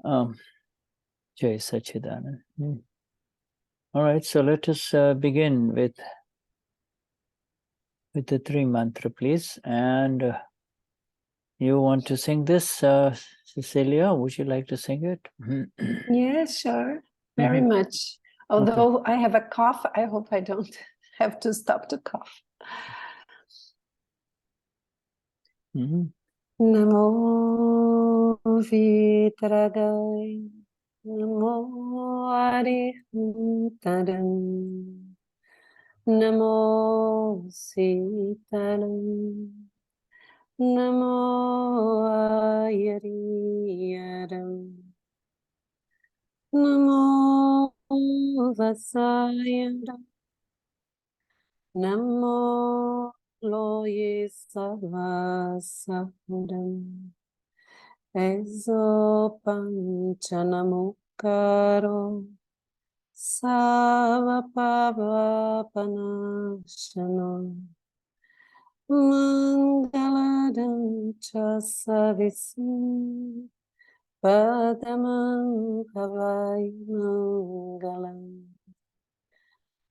Jai Sachidanand. All right, so let us begin with the 3 mantra, please. And you want to sing this, Cecilia? Would you like to sing it? Yes, sure. Very much. Although I have a cough, I hope I don't have to stop to cough. Namo Vitragai, Namo Arihantaram, Namo Sitaram, Namo Ayariyaram, Namo Vasayaram, Namo Loye Savasahuram, Ezo Panchanamukaro, Savapavapanashano, Mangaladam Chasavisim, Padamam Havai Mangalam.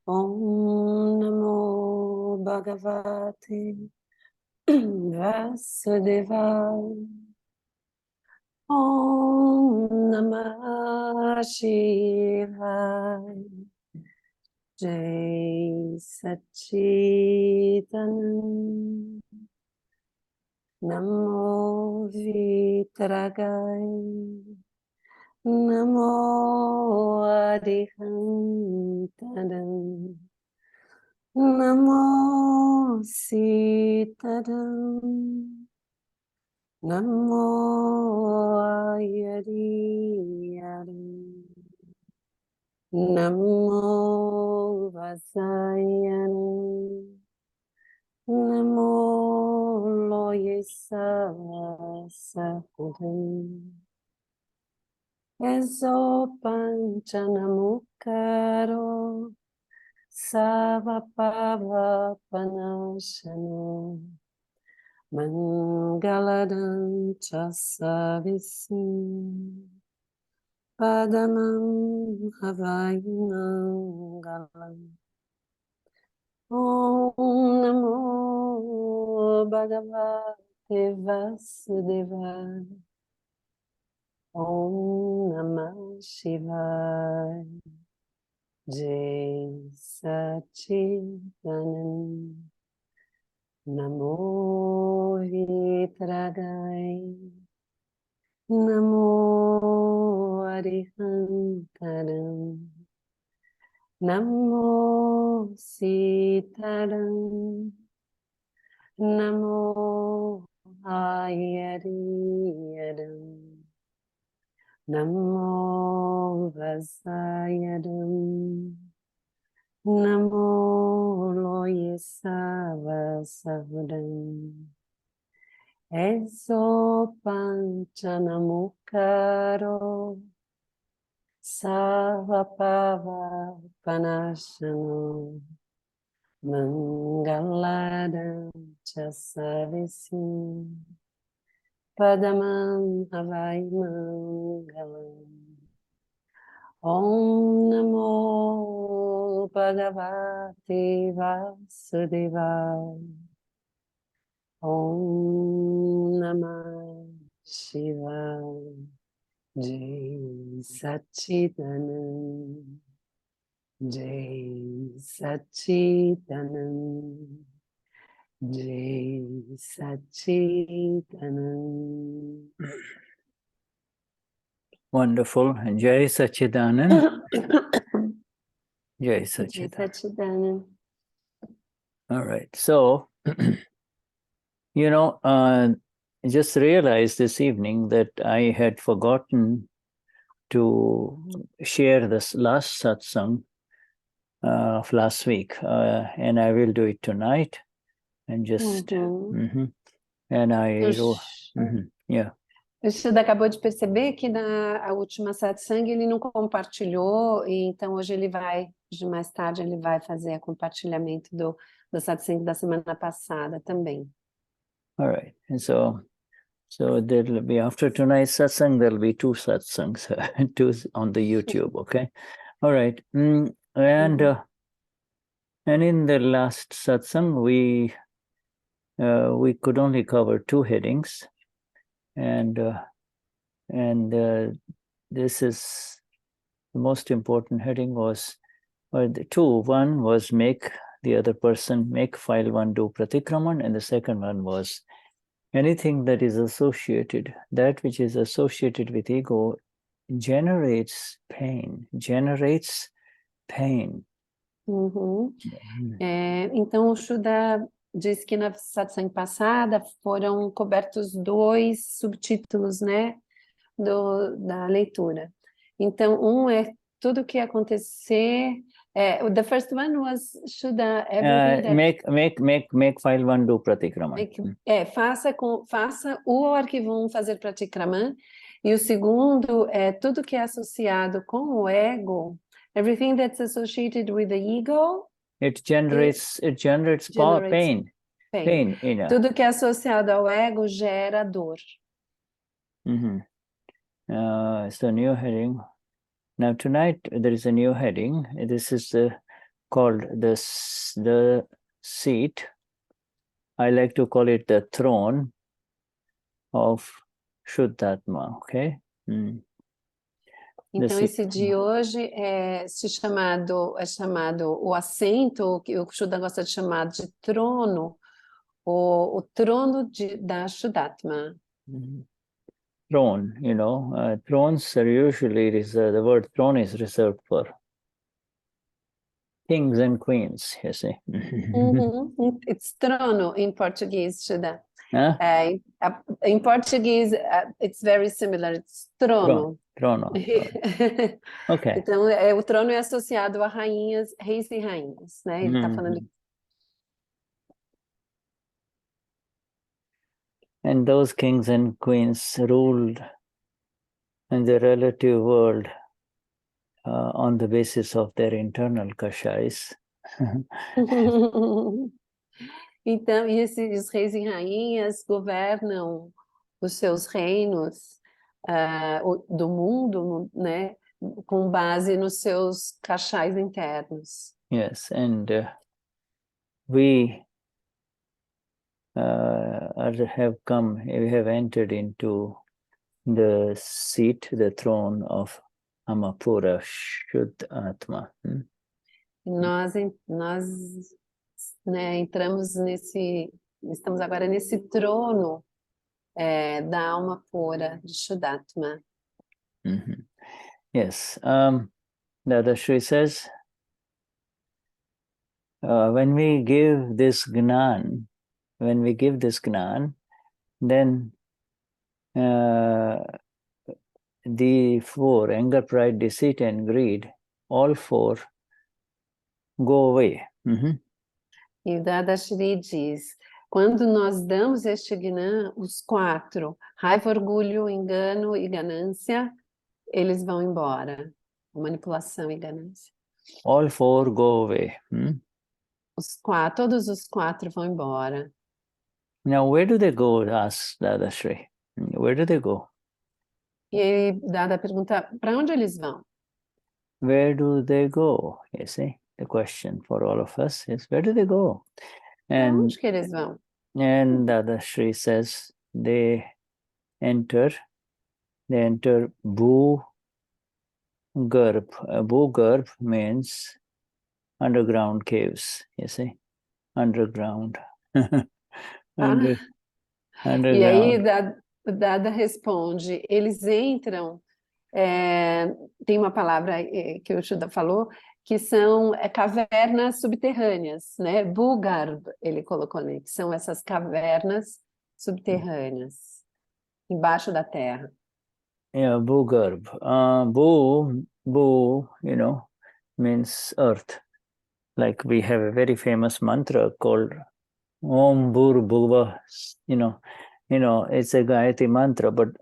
Om Namo Bhagavate Vasudevaya. Om Namah Shivaya. Jai Sachidanand. Namo Vitragai. Namo Arihantaram. Namo Sitaram. Namo Ayariyaram. Namo Vasayaram. Namo Loye Savasahuram. Ezo Panchanamukaro, Savapavapanashano, Mangaladam Chasavisim, Padamam Havai Mangalam. Om Namo Bhagavate Vasudevaya. Om Namah Shivaya. Jai Sachidanand. Namo Vitragai. Namo Arihantaram. Namo Sitaram. Namo Ayariyaram. Namo Vasayaram. Namo Loye Savasahuram. Ezo Panchanamukaro, Savapavapanashano, Mangaladam Chasavisim, Padamam Havai Mangalam. Om Namo Bhagavate Vasudevaya. Om Namah Shivaya. Jai Sachidanand. Jai Sachidanand. Jai Sachidanand. Wonderful. Jai Sachidanand. Jai Jai Sachidanand. Sachidanand. All right. So, I just realized this evening that I had forgotten to share this last satsang of last week, and I will do it tonight. And just, and I wrote, yeah. O Shuddha acabou de perceber que na última satsang ele não compartilhou, e então hoje mais tarde ele vai fazer o compartilhamento do satsang da semana passada também. All right. And so So there'll be, after tonight's satsang, there'll be 2 satsangs, 2 on the YouTube, okay? All right. And in the last satsang, we could only cover 2 headings. And this is the most important heading was, the 2. One was make the other person, make file 1 do pratikraman, and the second one was anything that is associated, that which is associated with ego generates pain. Então, o Shuddha disse que na satsang passada foram cobertos 2 subtítulos, né, da leitura. Então, um é tudo que acontecer. The first one was Shuddha, everything that... Make file 1 do pratikraman. Faça o arquivo 1 fazer pratikraman. E o segundo é tudo que é associado com o ego. Everything that's associated with the ego. It generates pain. Pain, you know. Tudo que é associado ao ego gera dor. It's a new heading. Now tonight there is a new heading. This is called the seat. I like to call it the throne of Shuddhatma, okay? Então esse de hoje é chamado o assento, que o Shuddha gosta de chamar de trono, o trono da Shuddhatma. Throne, you know, thrones are usually the word throne is reserved for kings and queens, you see. It's trono in Portuguese, Shuddha. Huh? In Portuguese, it's very similar. It's trono. Trono. Okay. Então, o trono é associado a rainhas, reis e rainhas, né? Ele está falando. And those kings and queens ruled in the relative world on the basis of their internal kashais. Então, e esses reis e rainhas governam os seus reinos do mundo, né, com base nos seus kashais internos. Yes, and we have entered into the seat, the throne of Amapura Shuddhatma. Nós entramos estamos agora nesse trono da alma pura de Shuddhatma. Yes, Dadashri says, when we give this Gnan, then the 4, anger, pride, deceit, and greed, all 4 go away. E o Dadashri diz, quando nós damos este Gnan, os 4, raiva, orgulho, engano e ganância, eles vão embora. Manipulação e ganância. All 4 go away. Todos os 4 vão embora. Now, where do they go? Asks Dadashri. Where do they go? E ele Dada pergunta, para onde eles vão? Where do they go? You see, the question for all of us is, where do they go? And onde que eles vão? And Dadashri says they enter Bhu Garbh. Bhu Garbh means underground caves, you see, underground. Underground. E aí Dada responde, eles entram, tem uma palavra que o Shuddha falou, que são cavernas subterrâneas, né? Bhu-garbh, ele colocou ali, que são essas cavernas subterrâneas, embaixo da terra. Yeah, Bhu-garbh. Bhu, you know, means earth. Like we have a very famous mantra called Om Bhur Bhuva, you know, it's a Gayatri mantra, but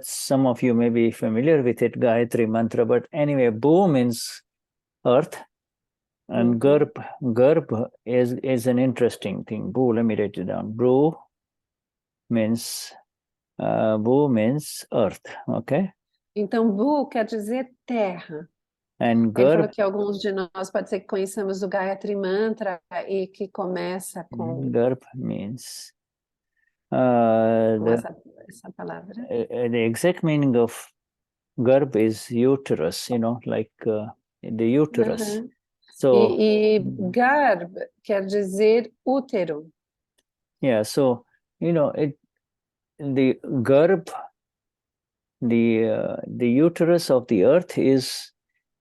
some of you may be familiar with it, Gayatri mantra, but anyway, Bhu means earth, and Garbh is an interesting thing. Bhu, let me write it down. Bhu means Bu means earth, okay? Então, Bu quer dizer terra. And Ele falou Garb, que alguns de nós pode ser que conheçamos o Gayatri Mantra e que começa Garb means com essa palavra. the exact meaning of Garb is uterus, like the uterus. Uhum. So, E Garb quer dizer útero. yeah, so, the Garb, the uterus of the earth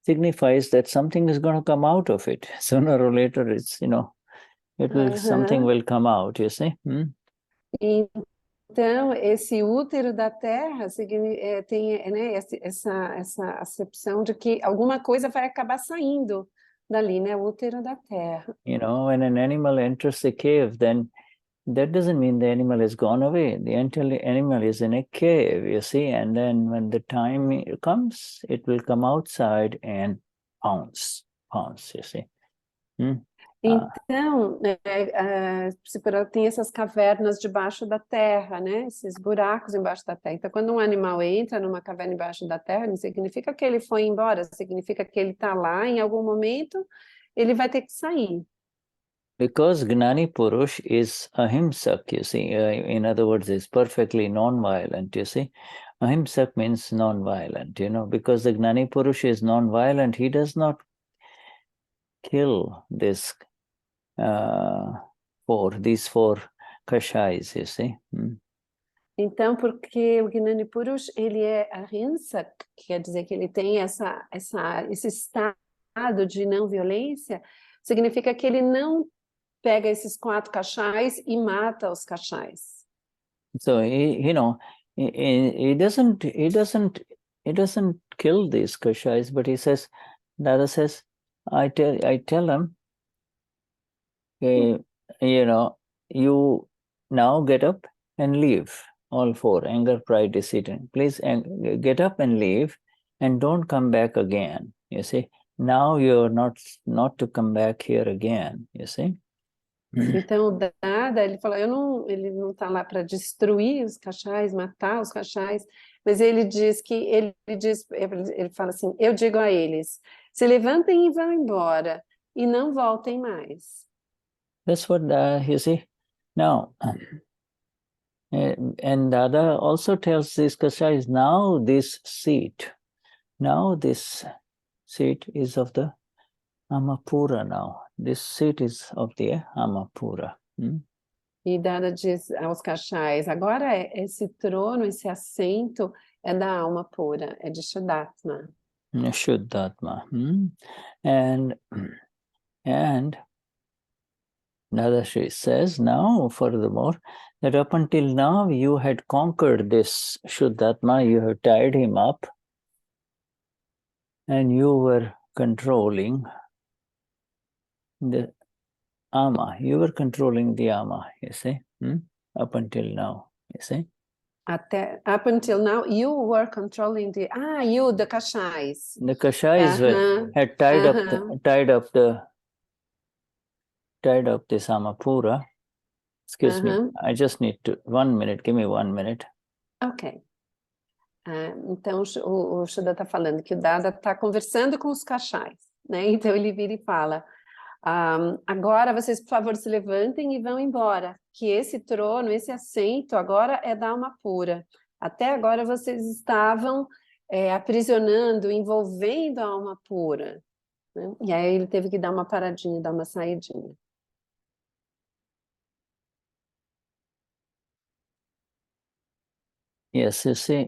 signifies that something is going to come out of it. Sooner or later, something Uhum. will come out, you see? Então, esse útero da terra tem, né, essa acepção de que alguma coisa vai acabar saindo dali, né? O útero da terra. When an animal enters the cave, then that doesn't mean the animal has gone away. The animal is in a cave, you see, and then when the time comes, it will come outside and pounce, you see. Então, tem essas cavernas debaixo da terra, né? Esses buracos embaixo da terra. Então, quando um animal entra numa caverna embaixo da terra, não significa que ele foi embora, significa que ele está lá, em algum momento ele vai ter que sair. Because Gnani Purush is ahimsak, you see, in other words, is perfectly non-violent, you see. Ahimsak means non-violent, because the Gnani Purush is non-violent, he does not kill these four kashais, you see. Então, porque o Gnani Purush, ele é ahimsa, que quer dizer que ele tem esse estado de não violência, significa que ele não pega esses 4 cachais e mata os cachais. So he doesn't kill these kashais, but he says, Dada says, I tell him, you now get up and leave. All 4, anger, pride, deceit. Please get up and leave and don't come back again. You see, now you're not to come back here again. You see. Então, o Dada, ele falou, ele não está lá para destruir os cachais, matar os cachais, mas ele fala assim, eu digo a eles, se levantem e vão embora, e não voltem mais. That's what you see. Now, and Dada also tells these kashais, now this seat is of the Amapura now. This seat is of the Amapura. E Dada diz aos cachais, agora esse trono, esse assento é da alma pura, é de Shuddhatma. Shuddhatma. And Dadashri says now, furthermore, that up until now you had conquered this Shuddhatma, you have tied him up, and you were controlling the Ama. You were controlling the Ama, you see, up until now, you see. Up until now, you were controlling the Kashais. The Kashais had tied up the Samapura. Excuse me, I just need 1 minute. Give me 1 minute. Ok. Então, o Shuddha está falando que o Dada está conversando com os cachais, né? Então, ele vira e fala, agora vocês, por favor, se levantem e vão embora, que esse trono, esse assento, agora é da alma pura. Até agora vocês estavam aprisionando, envolvendo a alma pura. Né? E aí ele teve que dar uma paradinha, dar uma saidinha. Yes, you see,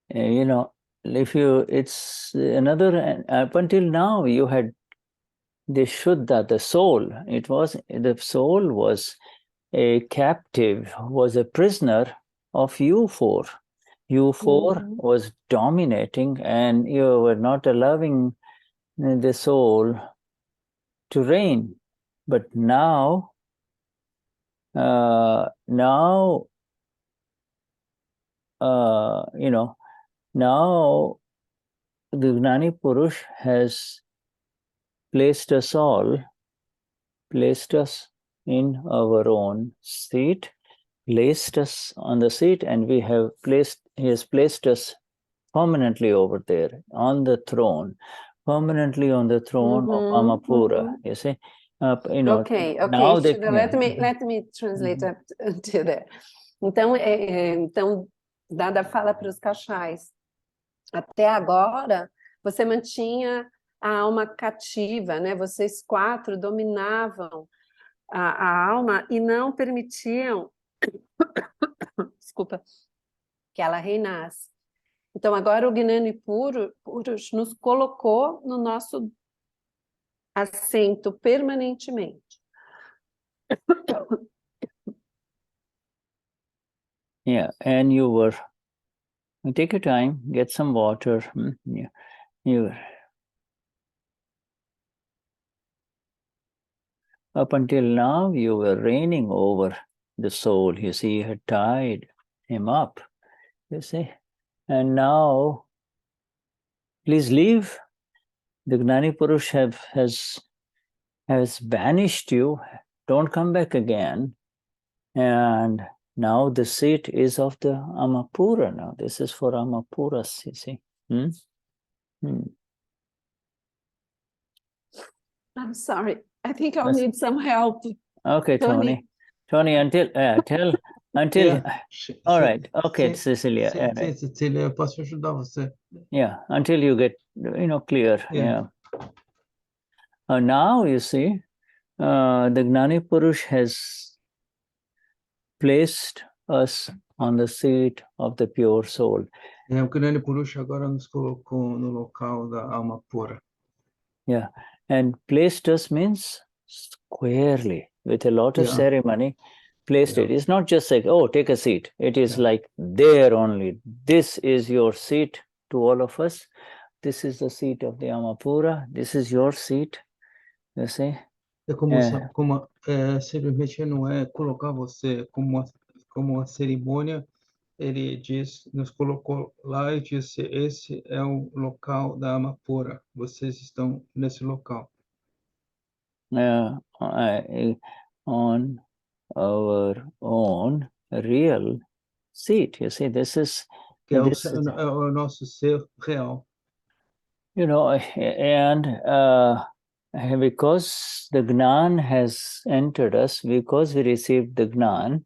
it's another, up until now you had the Shuddha, the soul. The soul was a captive, was a prisoner of you 4. You 4 was dominating, and you were not allowing the soul to reign. But now now the Gnani Purush has placed us in our own seat, placed us on the seat, and he has placed us permanently over there on the throne, permanently on the throne of Amapura. You see, Ok, now that Shuddha, let me translate to that. Então, Dada fala para os cachais, até agora você mantinha a alma cativa, né? Vocês quatro dominavam a alma e não permitiam, desculpa, que ela reinasse. Então, agora o Gnani Purush nos colocou no nosso assento permanentemente. Yeah, and take your time, get some water. Up until now, you were reigning over the soul. You see, you had tied him up, you see. And now, please leave. The Gnani Purush has banished you. Don't come back again. And now the seat is of the Amapura now. This is for Amapuras, you see. I'm sorry. I think I'll need some help. Okay, Tony. Until all right. Okay, Cecilia. Cecilia, eu posso ajudar você? Yeah, until you get clear. Yeah. Now you see, the Gnani Purush has placed us on the seat of the pure soul. O Gnani Purush agora nos colocou no local da alma pura. Yeah, and placed us means squarely, with a lot of ceremony, placed it. It's not just like, oh, take a seat. It is like there only. This is your seat to all of us. This is the seat of the Amapura. This is your seat. You see? É simplesmente não é colocar você como uma cerimônia. Ele nos colocou lá e disse: esse é o local da Amapura. Vocês estão nesse local. On our own real seat. You see, this is... Que é o nosso ser real. And because the Gnan has entered us, because we received the Gnan,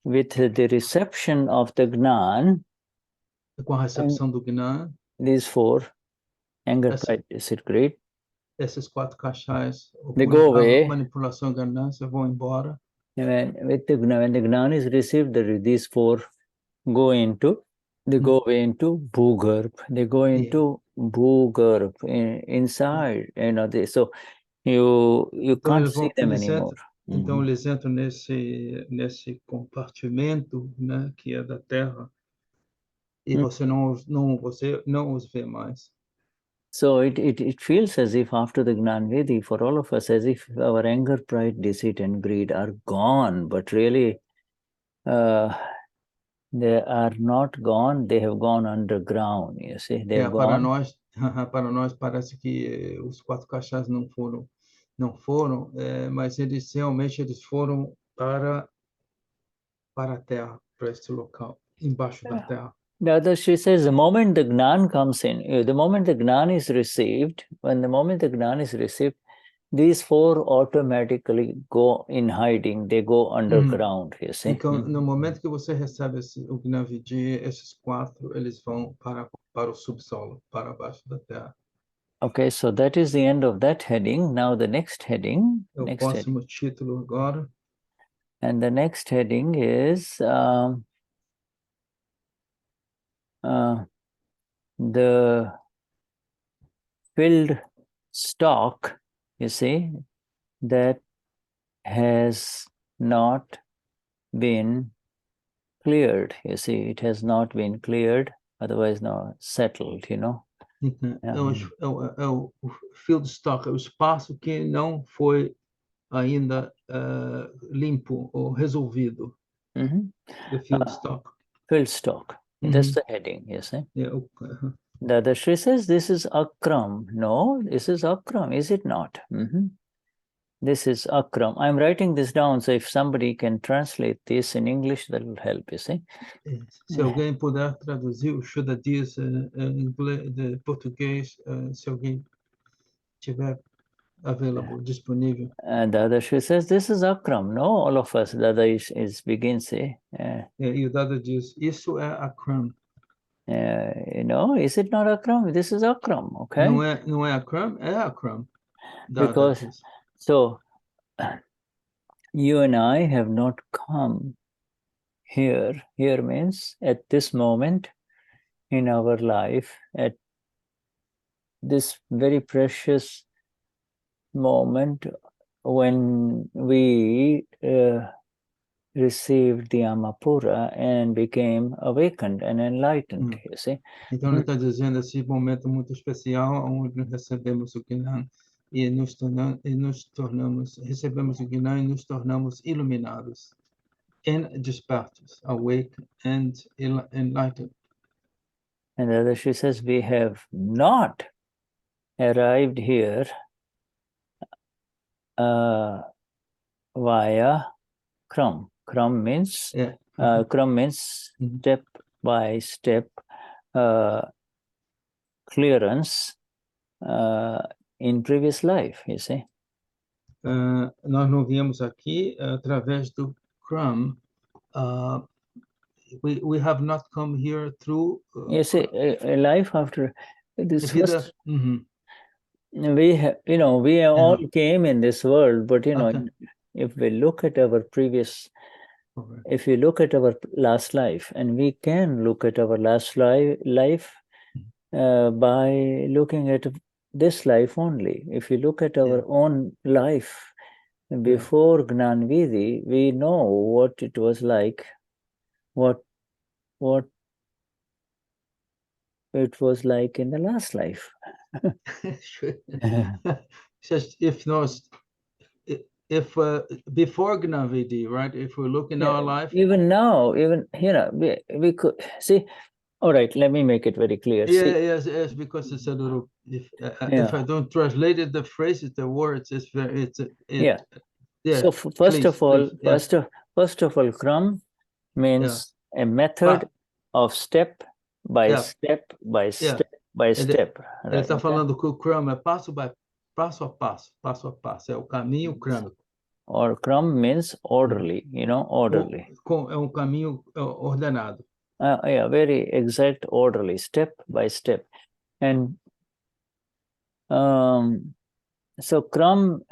with the reception of the Gnan, com a recepção do Gnan, these four, anger, pride, deceit, greed, esses quatro cachais, they go away. Manipulação e ganância vão embora. When the Gnan is received, these four go into, they go away into Bhugarp, they go into Bhugarp, inside, so you can't see them anymore. Então eles entram nesse compartimento, né, que é da terra, e você não os vê mais. So it feels as if after the Gnan Vedi, for all of us, as if our anger, pride, deceit, and greed are gone, but really they are not gone, they have gone underground, you see. They have para gone. Para nós parece que os quatro cachás não foram, mas eles realmente foram para a terra, para esse local, embaixo da terra. Dadashri says, the moment the Gnan comes in, the moment the Gnan is received, these four automatically go in hiding, they go underground, you see. Então, no momento que você recebe o Gnani Vidi, esses quatro, eles vão para o subsolo, para baixo da terra. Okay, so that is the end of that heading. Now the next heading. O próximo título agora. And the next heading is the filled stock, you see, that has not been cleared. You see, it has not been cleared, otherwise not settled, É o field stock, é o espaço que não foi ainda limpo ou resolvido. The field stock. Field stock. That's the heading, you see. Dadashri says this is Akram. No, this is Akram, is it not? This is Akram. I'm writing this down, so if somebody can translate this in English, that will help, you see. Se alguém puder traduzir, o Shuddha diz em inglês, de português, se alguém tiver available, disponível. And Dadashri says, this is Akram. No, all of us, Dada begins, E o Dada diz, isso é Akram. Is it not Akram? This is Akram, okay? Não é Akram, é Akram. Dada Because, diz. so, you and I have not come here. Here means at this moment in our life, at this very precious moment when we received the Amapura and became awakened and enlightened, you see. Então ele está dizendo esse momento muito especial onde recebemos o Gnani e recebemos o Gnani e nos tornamos iluminados, despertos, awake and enlightened. And the she says, we have not arrived here via Kram. Kram means Kram means step by step clearance in previous life, you see. Nós não viemos aqui através do Kram. We have not come here through. You see, a life after this first. We have, we all came in this world, but if we look at our previous, if we look at our last life, and we can look at our last life by looking at this life only. If you look at our own life before Gnan Vidhi, we know what it was like, what it was like in the last life. If before Gnavidi, right? If we look in our life, even now, we could see. All right, let me make it very clear. Yes, because it's a little. If I don't translate it, the phrases, the words, it's very. So first of all, Kram means a method of step by step by step by step. Ele está falando que o Kram é passo a passo. É o caminho crânico. Or Kram means orderly, orderly. É caminho ordenado. Very exact, orderly, step by step. And so Kram,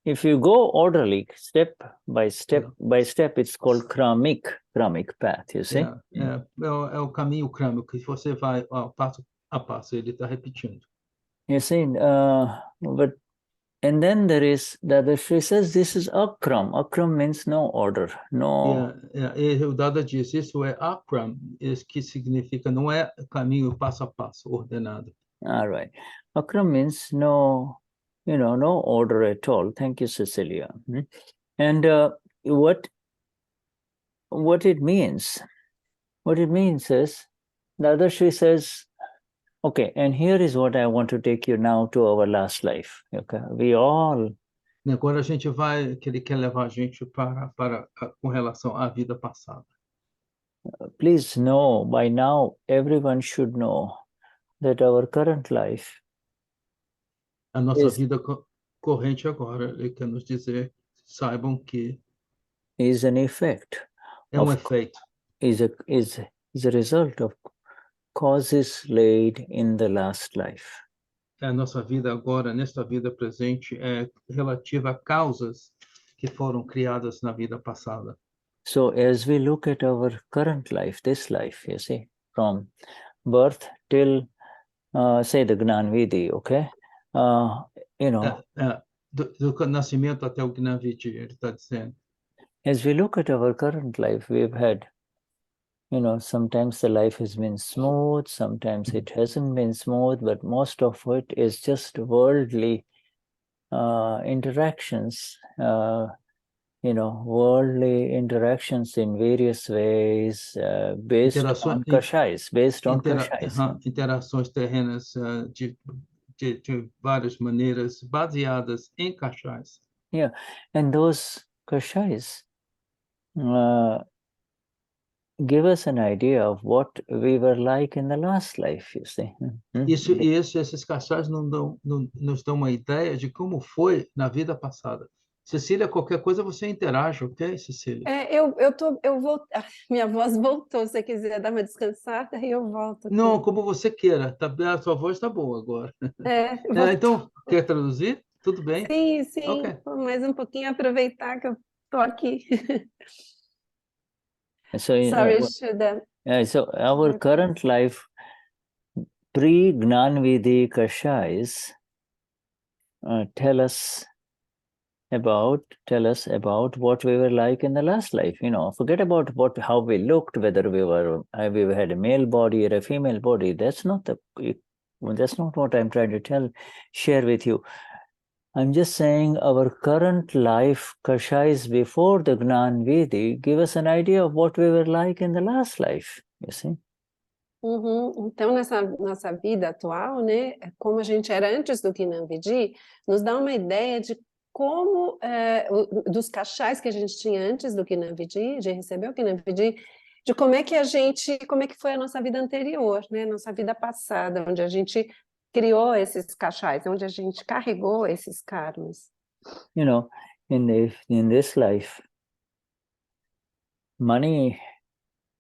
if you go orderly, step by step by step, it's called kramic path, you see? É o caminho crânico, que você vai passo a passo, ele está repetindo. You see, and then there is, she says, this is Akram. Akram means no order, no. E o Dada diz, isso é Akram, que significa não é caminho passo a passo, ordenado. All right. Akram means no, no order at all. Thank you, Cecilia. And what it means is, Dadashri says, okay, and here is what I want to take you now to our last life. Okay, we all. Agora a gente vai, que ele quer levar a gente para com relação à vida passada. Please know, by now, everyone should know that our current life. A nossa vida corrente agora, ele quer nos dizer, saibam que. Is an effect. É efeito. Is a result of causes laid in the last life. A nossa vida agora, nesta vida presente, é relativa a causas que foram criadas na vida passada. So as we look at our current life, this life, you see, from birth till, say, the Gnan Vidhi, okay? Do nascimento até o Gnan Vidhi, ele está dizendo. As we look at our current life, we've had, sometimes the life has been smooth, sometimes it hasn't been smooth, but most of it is just worldly interactions, worldly interactions in various ways, based on kashais. Interações terrenas de várias maneiras, baseadas em kashais. Yeah, and those kashais give us an idea of what we were like in the last life, you see. Esses cachás nos dão uma ideia de como foi na vida passada. Cecília, qualquer coisa você interage, ok, Cecília? Eu vou, minha voz voltou, se você quiser dar uma descansada, aí eu volto aqui. Não, como você queira. A sua voz está boa agora. Voltou. Então, quer traduzir? Tudo bem? Sim, Ok. mais um pouquinho, aproveitar que eu tô aqui. So, Sorry, Shuddha. so our current life, pre-Gnanvidhi kashais, tell us about what we were like in the last life. Forget about how we looked, whether we had a male body or a female body. That's not what I'm trying to share with you. I'm just saying our current life kashais before the Gnan Vidhi give us an idea of what we were like in the last life, you see. Então, nessa nossa vida atual, né, como a gente era antes do Gnani Vidhi, nos dá uma ideia de como, dos cachais que a gente tinha antes do Gnani Vidhi, de receber o Gnani Vidhi, de como é que foi a nossa vida anterior, né, nossa vida passada, onde a gente criou esses cachais, onde a gente carregou esses karmas. In this life, money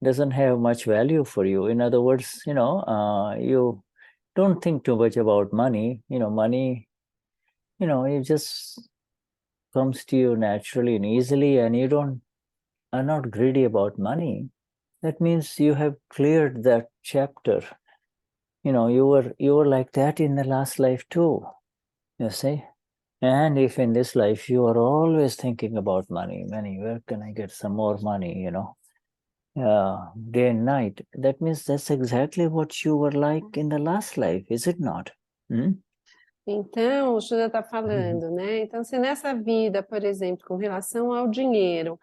doesn't have much value for you. In other words, you don't think too much about money. Money, it just comes to you naturally and easily, and you are not greedy about money. That means you have cleared that chapter. You were like that in the last life too, you see. And if in this life you are always thinking about money, where can I get some more money, day and night, that means that's exactly what you were like in the last life, is it not? Então, o Shuddha está falando, né? Então, se nessa vida, por exemplo, com relação ao dinheiro,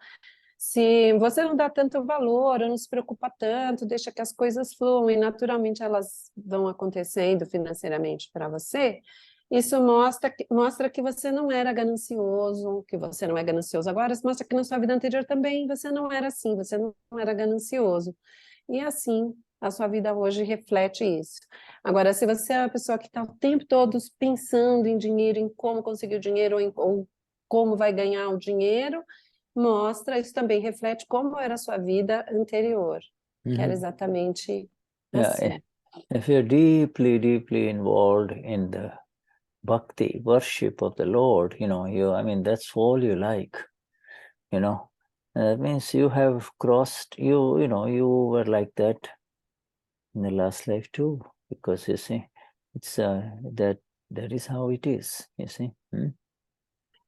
se você não dá tanto valor, ou não se preocupa tanto, deixa que as coisas fluam e naturalmente elas vão acontecendo financeiramente para você, isso mostra que você não era ganancioso, que você não é ganancioso agora, isso mostra que na sua vida anterior também você não era assim, você não era ganancioso. E assim, a sua vida hoje reflete isso. Agora, se você é uma pessoa que está o tempo todo pensando em dinheiro, em como conseguir o dinheiro, ou como vai ganhar o dinheiro, isso também reflete como era a sua vida anterior, que era exatamente assim. If you're deeply, deeply involved in the bhakti, worship of the Lord, that's all you like, that means you have crossed, you were like that in the last life too, because you see, it's that is how it is, you see.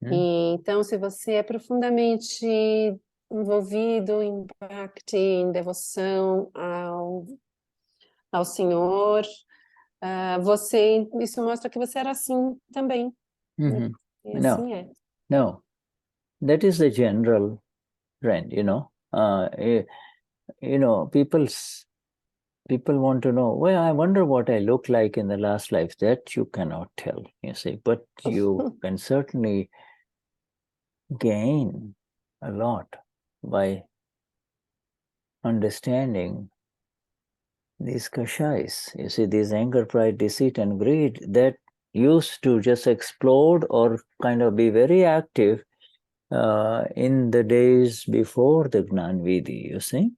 E, então, se você é profundamente envolvido em bhakti, em devoção ao Senhor, isso mostra que você era assim também. E assim é. No, that is the general trend, people want to know, well, I wonder what I look like in the last life. That you cannot tell, you see, but you can certainly gain a lot by understanding these kashais. You see, these anger, pride, deceit, and greed that used to just explode or kind of be very active in the days before the Gnan Vidhi, you see.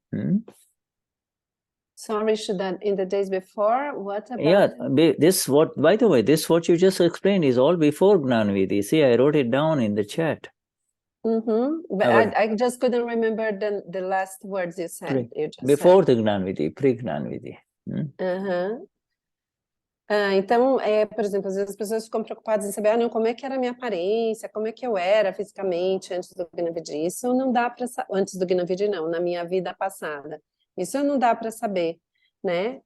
Sorry, Shuddha, in the days before, what about? Yeah, by the way, what you just explained is all before Gnan Vidhi. See, I wrote it down in the chat. But I just couldn't remember the last words you said. Before the Gnan Vidhi, pre-Gnan Vidhi. Então, por exemplo, às vezes as pessoas ficam preocupadas em saber, não, como é que era a minha aparência, como é que eu era fisicamente antes do Gnani Vidhi. Isso não dá para antes do Gnani Vidhi, não, na minha vida passada. Isso não dá para saber, né?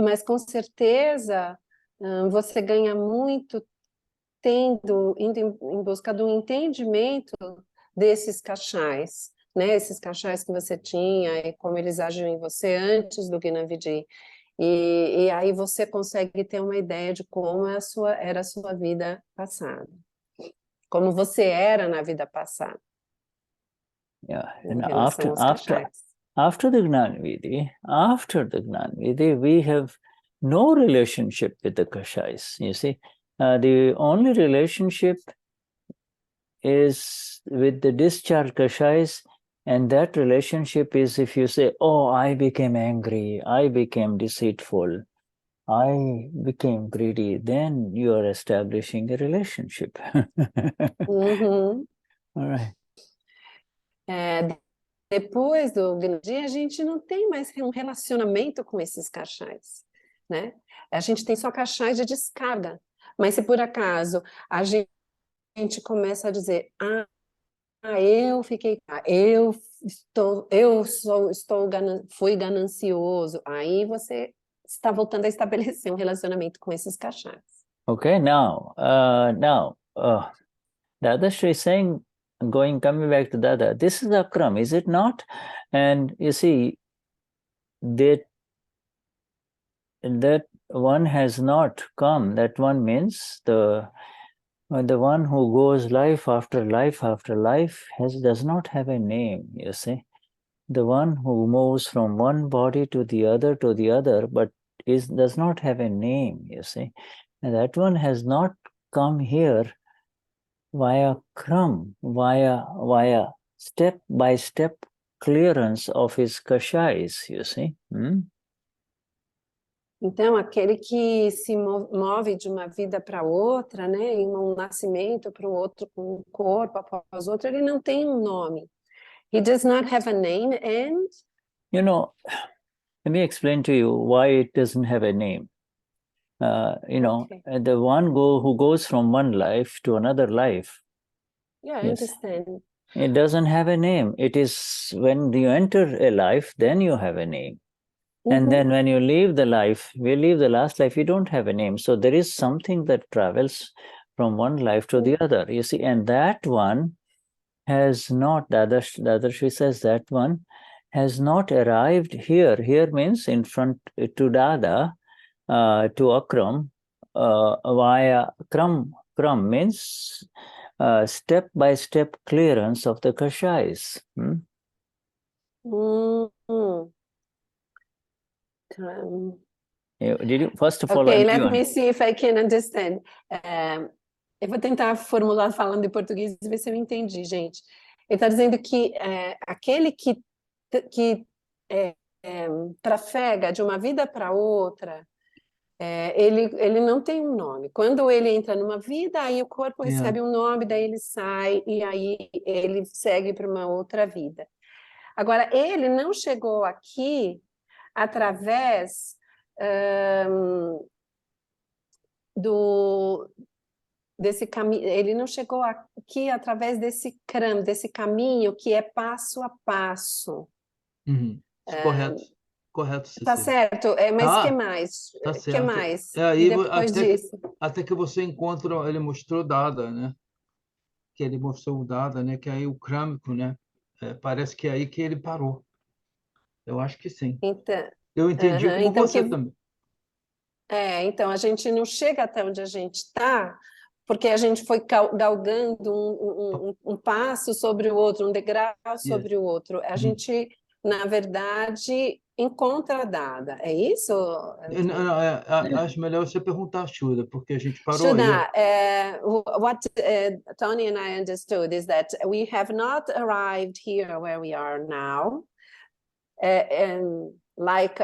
Mas com certeza você ganha muito indo em busca do entendimento desses cachais, né? Esses cachais que você tinha e como eles agiam em você antes do Gnani Vidhi. E aí você consegue ter uma ideia de como era a sua vida passada. como você era na vida passada, Yeah. em And relação aos cachais. after the Gnani Vidhi, we have no relationship with the Kashais. You see, the only relationship is with the discharged Kashais, and that relationship is if you say, oh, I became angry, I became deceitful, I became greedy, then you are establishing a relationship. Uhum. All right. Depois do Gnani, a gente não tem mais um relacionamento com esses cachais, né? A gente tem só cachais de descarga. Mas se por acaso a gente começa a dizer, eu fiquei, fui ganancioso, aí você está voltando a estabelecer um relacionamento com esses cachais. Okay, now, Dadashri is saying, coming back to Dada, this is Akram, is it not? And you see, that one has not come. That one means the one who goes life after life after life does not have a name, you see. The one who moves from one body to the other, but does not have a name, you see. And that one has not come here via Kram, via step-by-step clearance of his kashais, you see. Então, aquele que se move de uma vida para outra, né, em um nascimento para o outro, com um corpo após outro, ele não tem um nome. He does not have a name, and... You know, let me explain to you why it doesn't have a name. Okay. The one who goes from one life to another life. Yeah, I Yes. understand. It doesn't have a name. It is when you enter a life, then you have a name. And then when you leave the last life, you don't have a name. So there is something that travels from one life to the other, you see, and that one has not, Dadashri says, that one has not arrived here. Here means in front to Dada, to Akram, via Kram. Kram means step-by-step clearance of the kashais. Did you, first of all, Okay, let me see if I can understand. Eu vou tentar formular falando em português e ver se eu entendi, gente. Ele está dizendo que aquele que trafega de uma vida para outra, ele não tem um nome. Quando ele entra numa vida, aí o corpo recebe um nome, daí ele sai e aí ele segue para uma outra vida. Agora, ele não chegou aqui através desse caminho, ele não chegou aqui através desse caminho que é passo a passo. Correto, Cecilia. Tá certo, mas que mais? Tá certo. Que mais? Aí, depois disso? Até que você encontra, ele mostrou Dada, né? Que ele mostrou o Dada, né? Que aí o crâmico, né? Parece que é aí que ele parou. Eu acho que sim. Então, eu entendi como então você também. Então a gente não chega até onde a gente está, porque a gente foi galgando um passo sobre o outro, um degrau sobre o outro. A gente, na verdade, encontra a Dada. É isso? Acho melhor você perguntar a Shuddha, porque a gente parou Shuddha, aí. what Tony and I understood is that we have not arrived here where we are now, and like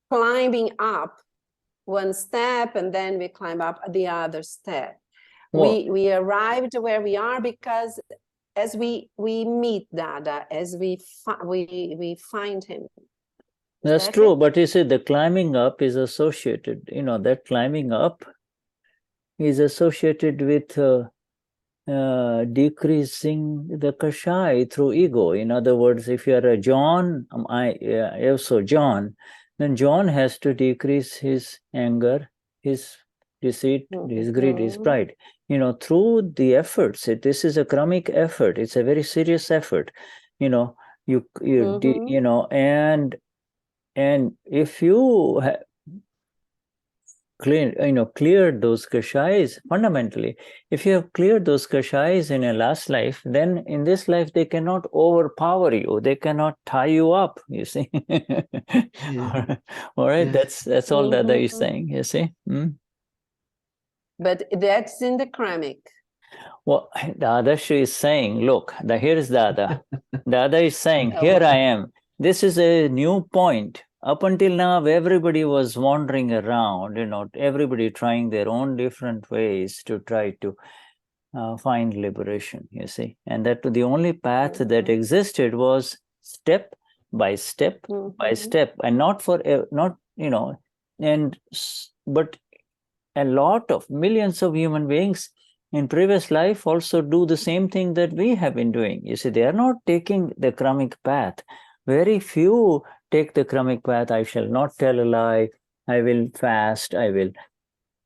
climbing up one step and then we climb up the other step. Well, we arrived where we are because as we meet Dada, as we find him. That's true, but you see, the climbing up is associated, that climbing up is associated with decreasing the kashai through ego. In other words, if you are a John, John, then John has to decrease his anger, his deceit, his greed, his pride. Through the efforts. This is a karmic effort. It's a very serious effort. And if you cleared those kashais fundamentally. If you have cleared those kashais in your last life, then in this life they cannot overpower you. They cannot tie you up. You see. Yeah. All right. Yeah. That's all Dada is saying. You see. But that's in the Kramic. Well, Dadashri is saying, look, here is Dada. Dada is saying, here I am. This is a new point. Up until now, everybody was wandering around, everybody trying their own different ways to try to find liberation, you see. And that the only path that existed was step by step by step, and not for, but a lot of millions of human beings in previous life also do the same thing that we have been doing. You see, they are not taking the Kramic path. Very few take the Kramic path. I shall not tell a lie. I will fast. I will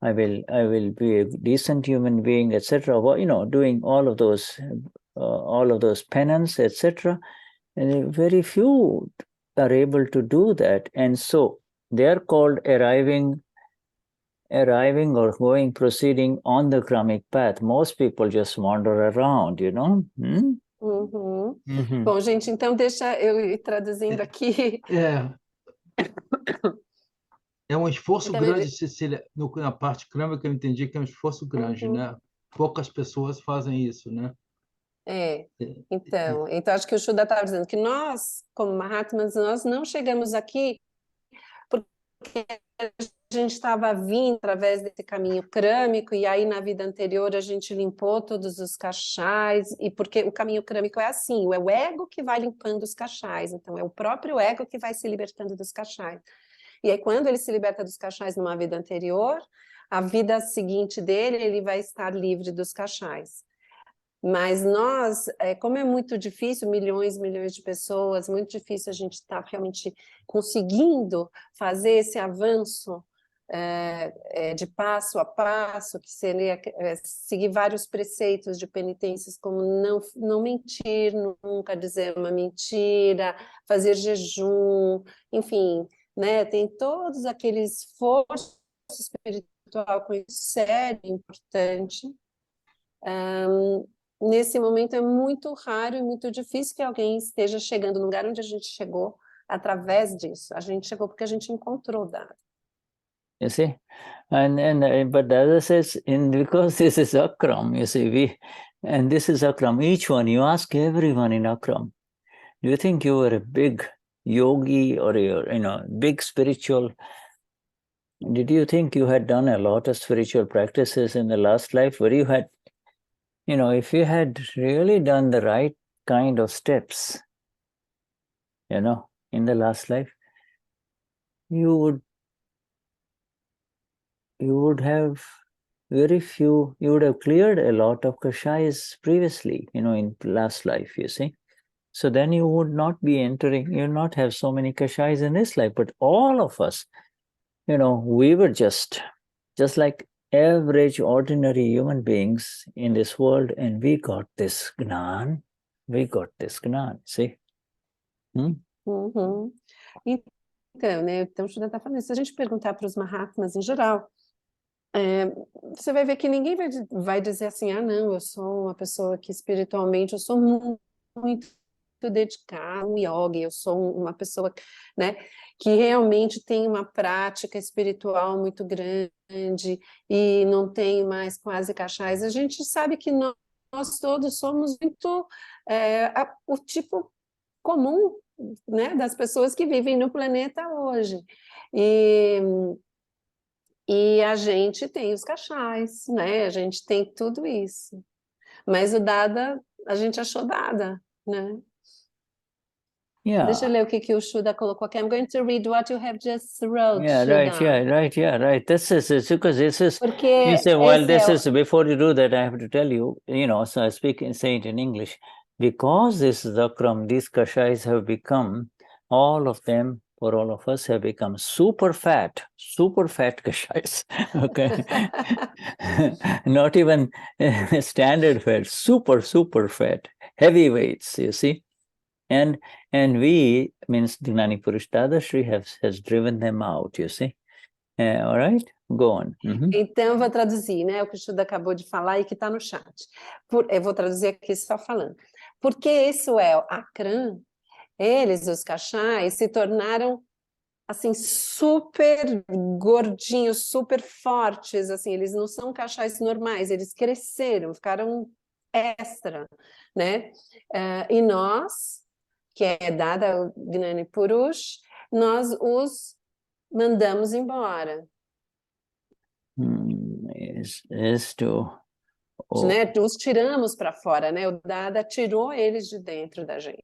be a decent human being, etc. Doing all of those penance, etc. And very few are able to do that, and so they are called arriving or proceeding on the Kramic path. Most people just wander around, Bom, gente, então deixa eu ir traduzindo aqui. É um esforço grande, Cecília, na parte crânica eu entendi que é um esforço grande, né? Poucas pessoas fazem isso, né? Então acho que o Shuddha estava dizendo que nós, como Mahatmas, nós não chegamos aqui porque a gente estava vindo através desse caminho crâmico, e aí na vida anterior a gente limpou todos os cachais, e porque o caminho crâmico é assim, é o ego que vai limpando os cachais, então é o próprio ego que vai se libertando dos cachais. E aí quando ele se liberta dos cachais numa vida anterior, a vida seguinte dele, ele vai estar livre dos cachais. Mas nós, como é muito difícil, milhões de pessoas, muito difícil a gente estar realmente conseguinão fazer esse avanço de passo a passo, que seria seguir vários preceitos de penitências, como não mentir nunca, dizer uma mentira, fazer jejum, enfim, né? Tem todos aqueles esforços espiritual com isso sério, importante. Nesse momento é muito raro e muito difícil que alguém esteja chegando no lugar onde a gente chegou através disso. A gente chegou porque a gente encontrou Dada. You see, but Dada says, because this is Akram, you see, this is Akram. Each one, you ask everyone in Akram, do you think you were a big yogi or big spiritual? Did you think you had done a lot of spiritual practices in the last life, where you had, if you had really done the right kind of steps, in the last life, you would have cleared a lot of kashais previously, in last life, you see. So then you would not be entering, you would not have so many kashais in this life. But all of us, we were just like average, ordinary human beings in this world, and we got this Gnan. See? Então, né? Então, o Shuddha está falando, se a gente perguntar para os Mahatmas em geral, você vai ver que ninguém vai dizer assim, não, eu sou uma pessoa que espiritualmente, eu sou muito dedicada, um yogi, eu sou uma pessoa, né, que realmente tem uma prática espiritual muito grande e não tem mais quase cachais. A gente sabe que nós todos somos muito o tipo comum, né, das pessoas que vivem no planeta hoje. E a gente tem os cachais, né? A gente tem tudo isso. Mas o Dada, a gente achou Dada, né? Yeah. Deixa eu ler o que o Shuddha colocou aqui. I'm going to read what you have just wrote, Shuddha. Right. This is because this is. Porque you say, well, this is before you do that, I have to tell you, so I say it in English. Because this is Akram, these kashais have become, all of them, for all of us, have become super fat kashais. Okay. Not even standard fat, super fat, heavyweights, you see. And we, means Gnani Purush Dadashri has driven them out, you see. All right, go on. Então, eu vou traduzir, né, o que o Shuddha acabou de falar e que está no chat. Eu vou traduzir aqui só falando. Porque isso é o Akram, eles, os Kashais, se tornaram assim, super gordinhos, super fortes, assim, eles não são Kashais normais, eles cresceram, ficaram extra, né? E nós, que é dada o Gnani Purush, nós os mandamos embora. Is to Né? Os tiramos para fora, né? O Dada tirou eles de dentro da gente.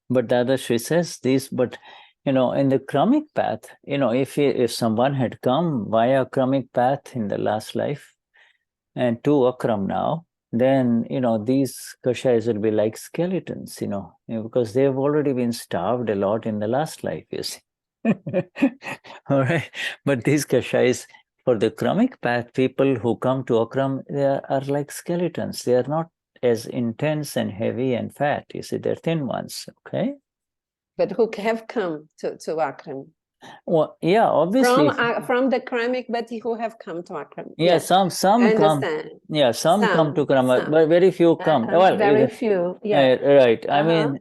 But Dadashri says this, but in the Kramic path, if someone had come via Kramic path in the last life and to Akram now, then these Kashais will be like skeletons, because they've already been starved a lot in the last life, you see. All right. But these Kashais, for the Kramic path, people who come to Akram, they are like skeletons. They are not as intense and heavy and fat. You see, they're thin ones, okay? But who have come to Akram? Well, yeah, obviously. From the Kramic, but who have come to Akram. Yeah, some come. Yeah, some come to Akram, but very few come. Well, very few, yeah. Right, I mean...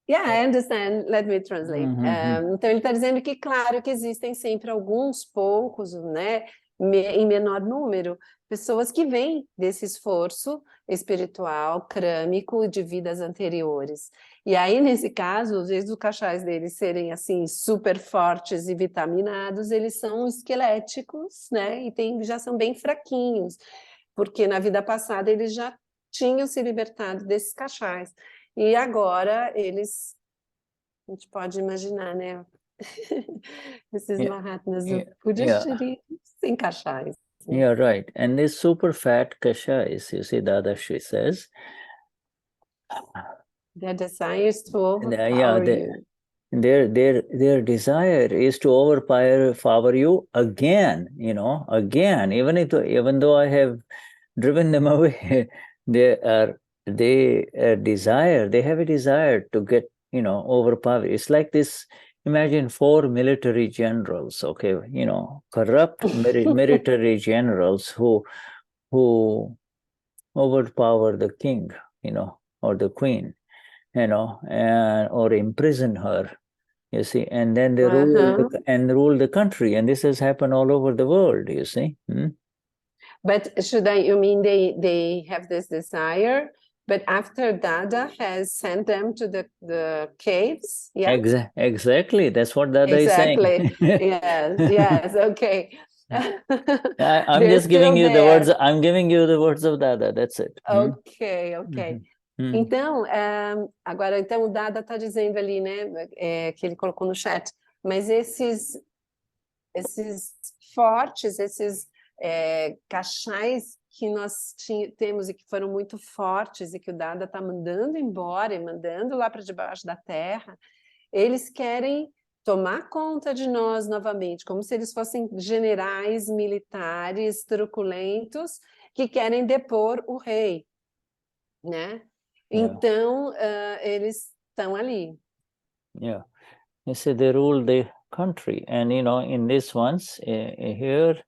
Yeah, I understand. Let me translate. Então, ele está dizendo que, claro, que existem sempre alguns poucos, né, em menor número, pessoas que vêm desse esforço espiritual, crâmico, de vidas anteriores. E aí, nesse caso, às vezes os Kashais deles serem, assim, super fortes e vitaminados, eles são esqueléticos, né, e já são bem fraquinhos, porque na vida passada eles já tinham se libertado desses Kashais. E agora eles, a gente pode imaginar, né? Esses Mahatmas do Pujya sem Kashais. Né? Yeah, right. And these super fat Kashais, you see, Dadashri says, their desire is to overpower you. Their desire is to overpower you again, again. Even though I have driven them away, they have a desire to get, overpower. It's like this. Imagine 4 military generals, okay, corrupt military generals who overpower the king, or the queen, or imprison her, you see, and then they rule the country, and this has happened all over the world, you see. But you mean they have this desire, but after Dada has sent them to the caves? Yeah. Exactly. That's what Dada is saying. Exactly. Yes, okay. I'm just giving you the words. I'm giving you the words of Dada. That's it. Ok. Então, agora, o Dada está dizendo ali, né, que ele colocou no chat, mas esses fortes, esses Kashais que nós temos e que foram muito fortes e que o Dada está mandando embora e mandando lá para debaixo da terra, eles querem tomar conta de nós novamente, como se eles fossem generais militares truculentos que querem depor o rei, né? Então, eles estão ali. Yeah. You see, they rule the country, and in this ones here,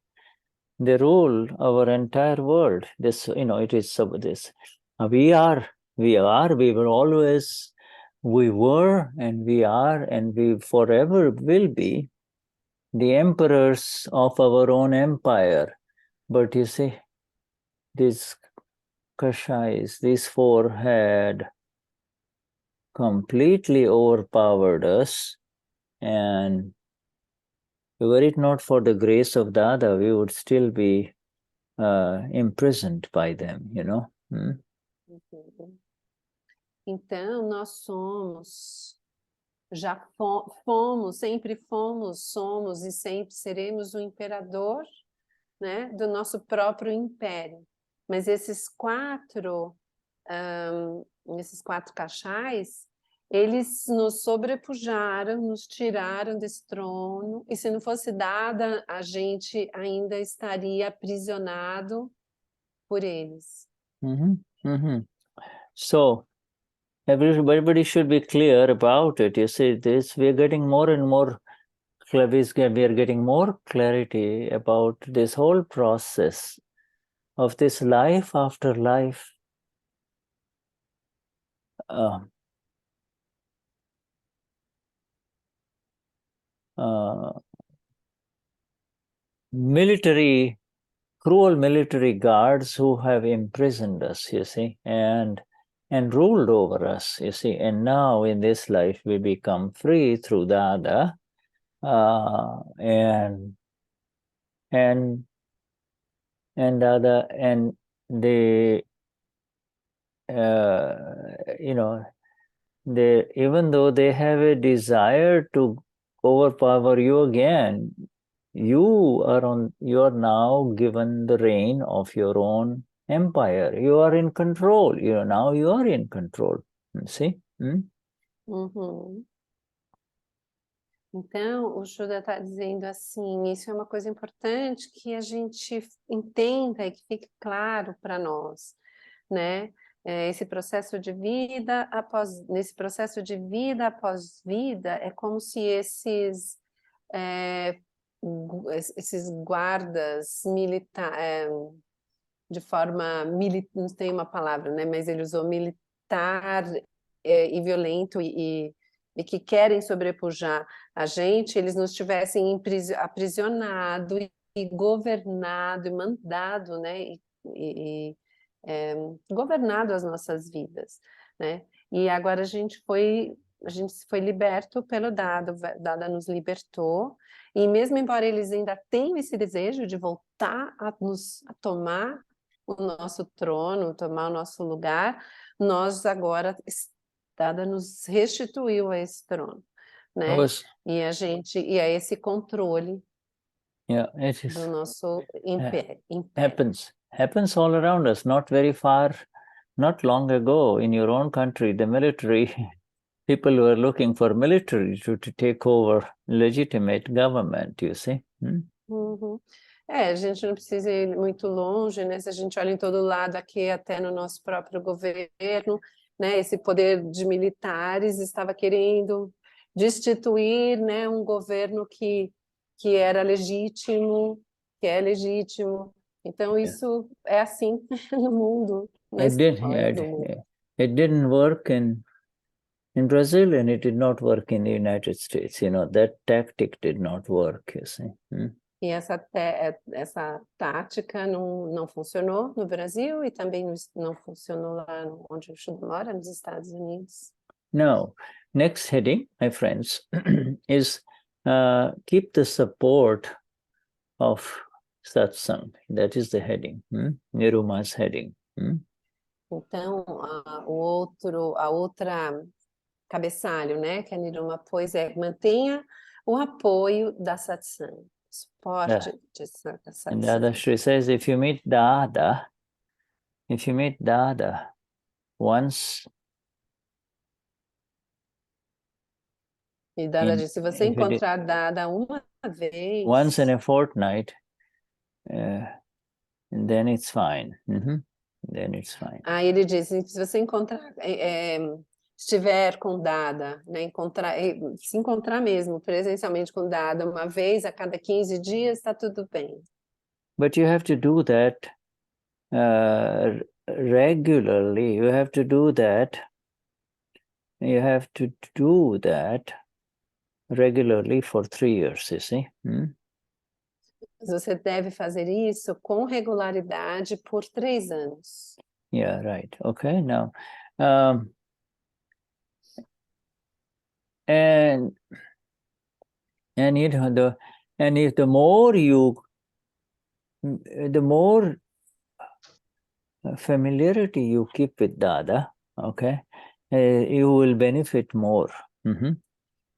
they rule our entire world. This, it is this. We were always, we were, and we are, and we forever will be the emperors of our own empire. But you see, these Kashais, these 4 had completely overpowered us, and were it not for the grace of Dada, we would still be imprisoned by them, Então, nós sempre fomos, somos e sempre seremos o imperador, né, do nosso próprio império. Mas esses 4 Kashais, eles nos sobrepujaram, nos tiraram desse trono, e se não fosse Dada, a gente ainda estaria aprisionado por eles. So, everybody should be clear about it. You see, we're getting more and more we are getting more clarity about this whole process of this life after life cruel military guards who have imprisoned us, you see, and ruled over us, you see. And now in this life we become free through Dada, and Dada, and they, you know, they, even though they have a desire to overpower you again, you are now given the reign of your own empire. You are in control. Now you are in control. See? Uhum. Então, o Shuddha está dizendo assim, isso é uma coisa importante que a gente entenda e que fique claro para nós, né? Esse processo de vida nesse processo de vida após vida, é como se esses guardas militares, de forma não tem uma palavra, né? Mas ele usou militar e violento e que querem sobrepujar a gente, eles nos tivessem aprisionado e governado e mandado, né? Governado as nossas vidas, né? E agora a gente foi liberto pelo Dada, o Dada nos libertou, e mesmo embora eles ainda tenham esse desejo de voltar a tomar o nosso trono, tomar o nosso lugar, nós agora, Dada nos restituiu a esse trono, né? E a esse controle do nosso império. Happens all around us, not very far, not long ago, in your own country, the military people were looking for military to take over legitimate government, you see. Uhum. A gente não precisa ir muito longe, né? Se a gente olha em todo lado, aqui até no nosso próprio governo, né? Esse poder de militares estava querendo destituir, né? Um governo que era legítimo, que é legítimo. Então isso é assim no mundo, na história do mundo. It didn't work in Brazil, and it did not work in the United States. That tactic did not work, you see. E essa tática não funcionou no Brasil e também não funcionou lá onde o Shuddha mora, nos Estados Unidos. Now, next heading, my friends, is keep the support of Satsang. That is the heading, Niruma's heading. Então, a outra cabeçalho, né, que a Niruma pôs mantenha o apoio da Satsang. Suporte da Satsang. And Dadashri says, if you meet Dada once, e Dada diz, se você encontrar Dada uma vez, once in a fortnight, then it's fine. Then it's fine. Ele diz, se você estiver com Dada, né, se encontrar mesmo presencialmente com Dada uma vez a cada 15 dias, está tudo bem. But you have to do that regularly. You have to do that regularly for 3 years, you see. Você deve fazer isso com regularidade por 3 anos. Yeah, right. Okay, now, and if the more familiarity you keep with Dada, okay, you will benefit more.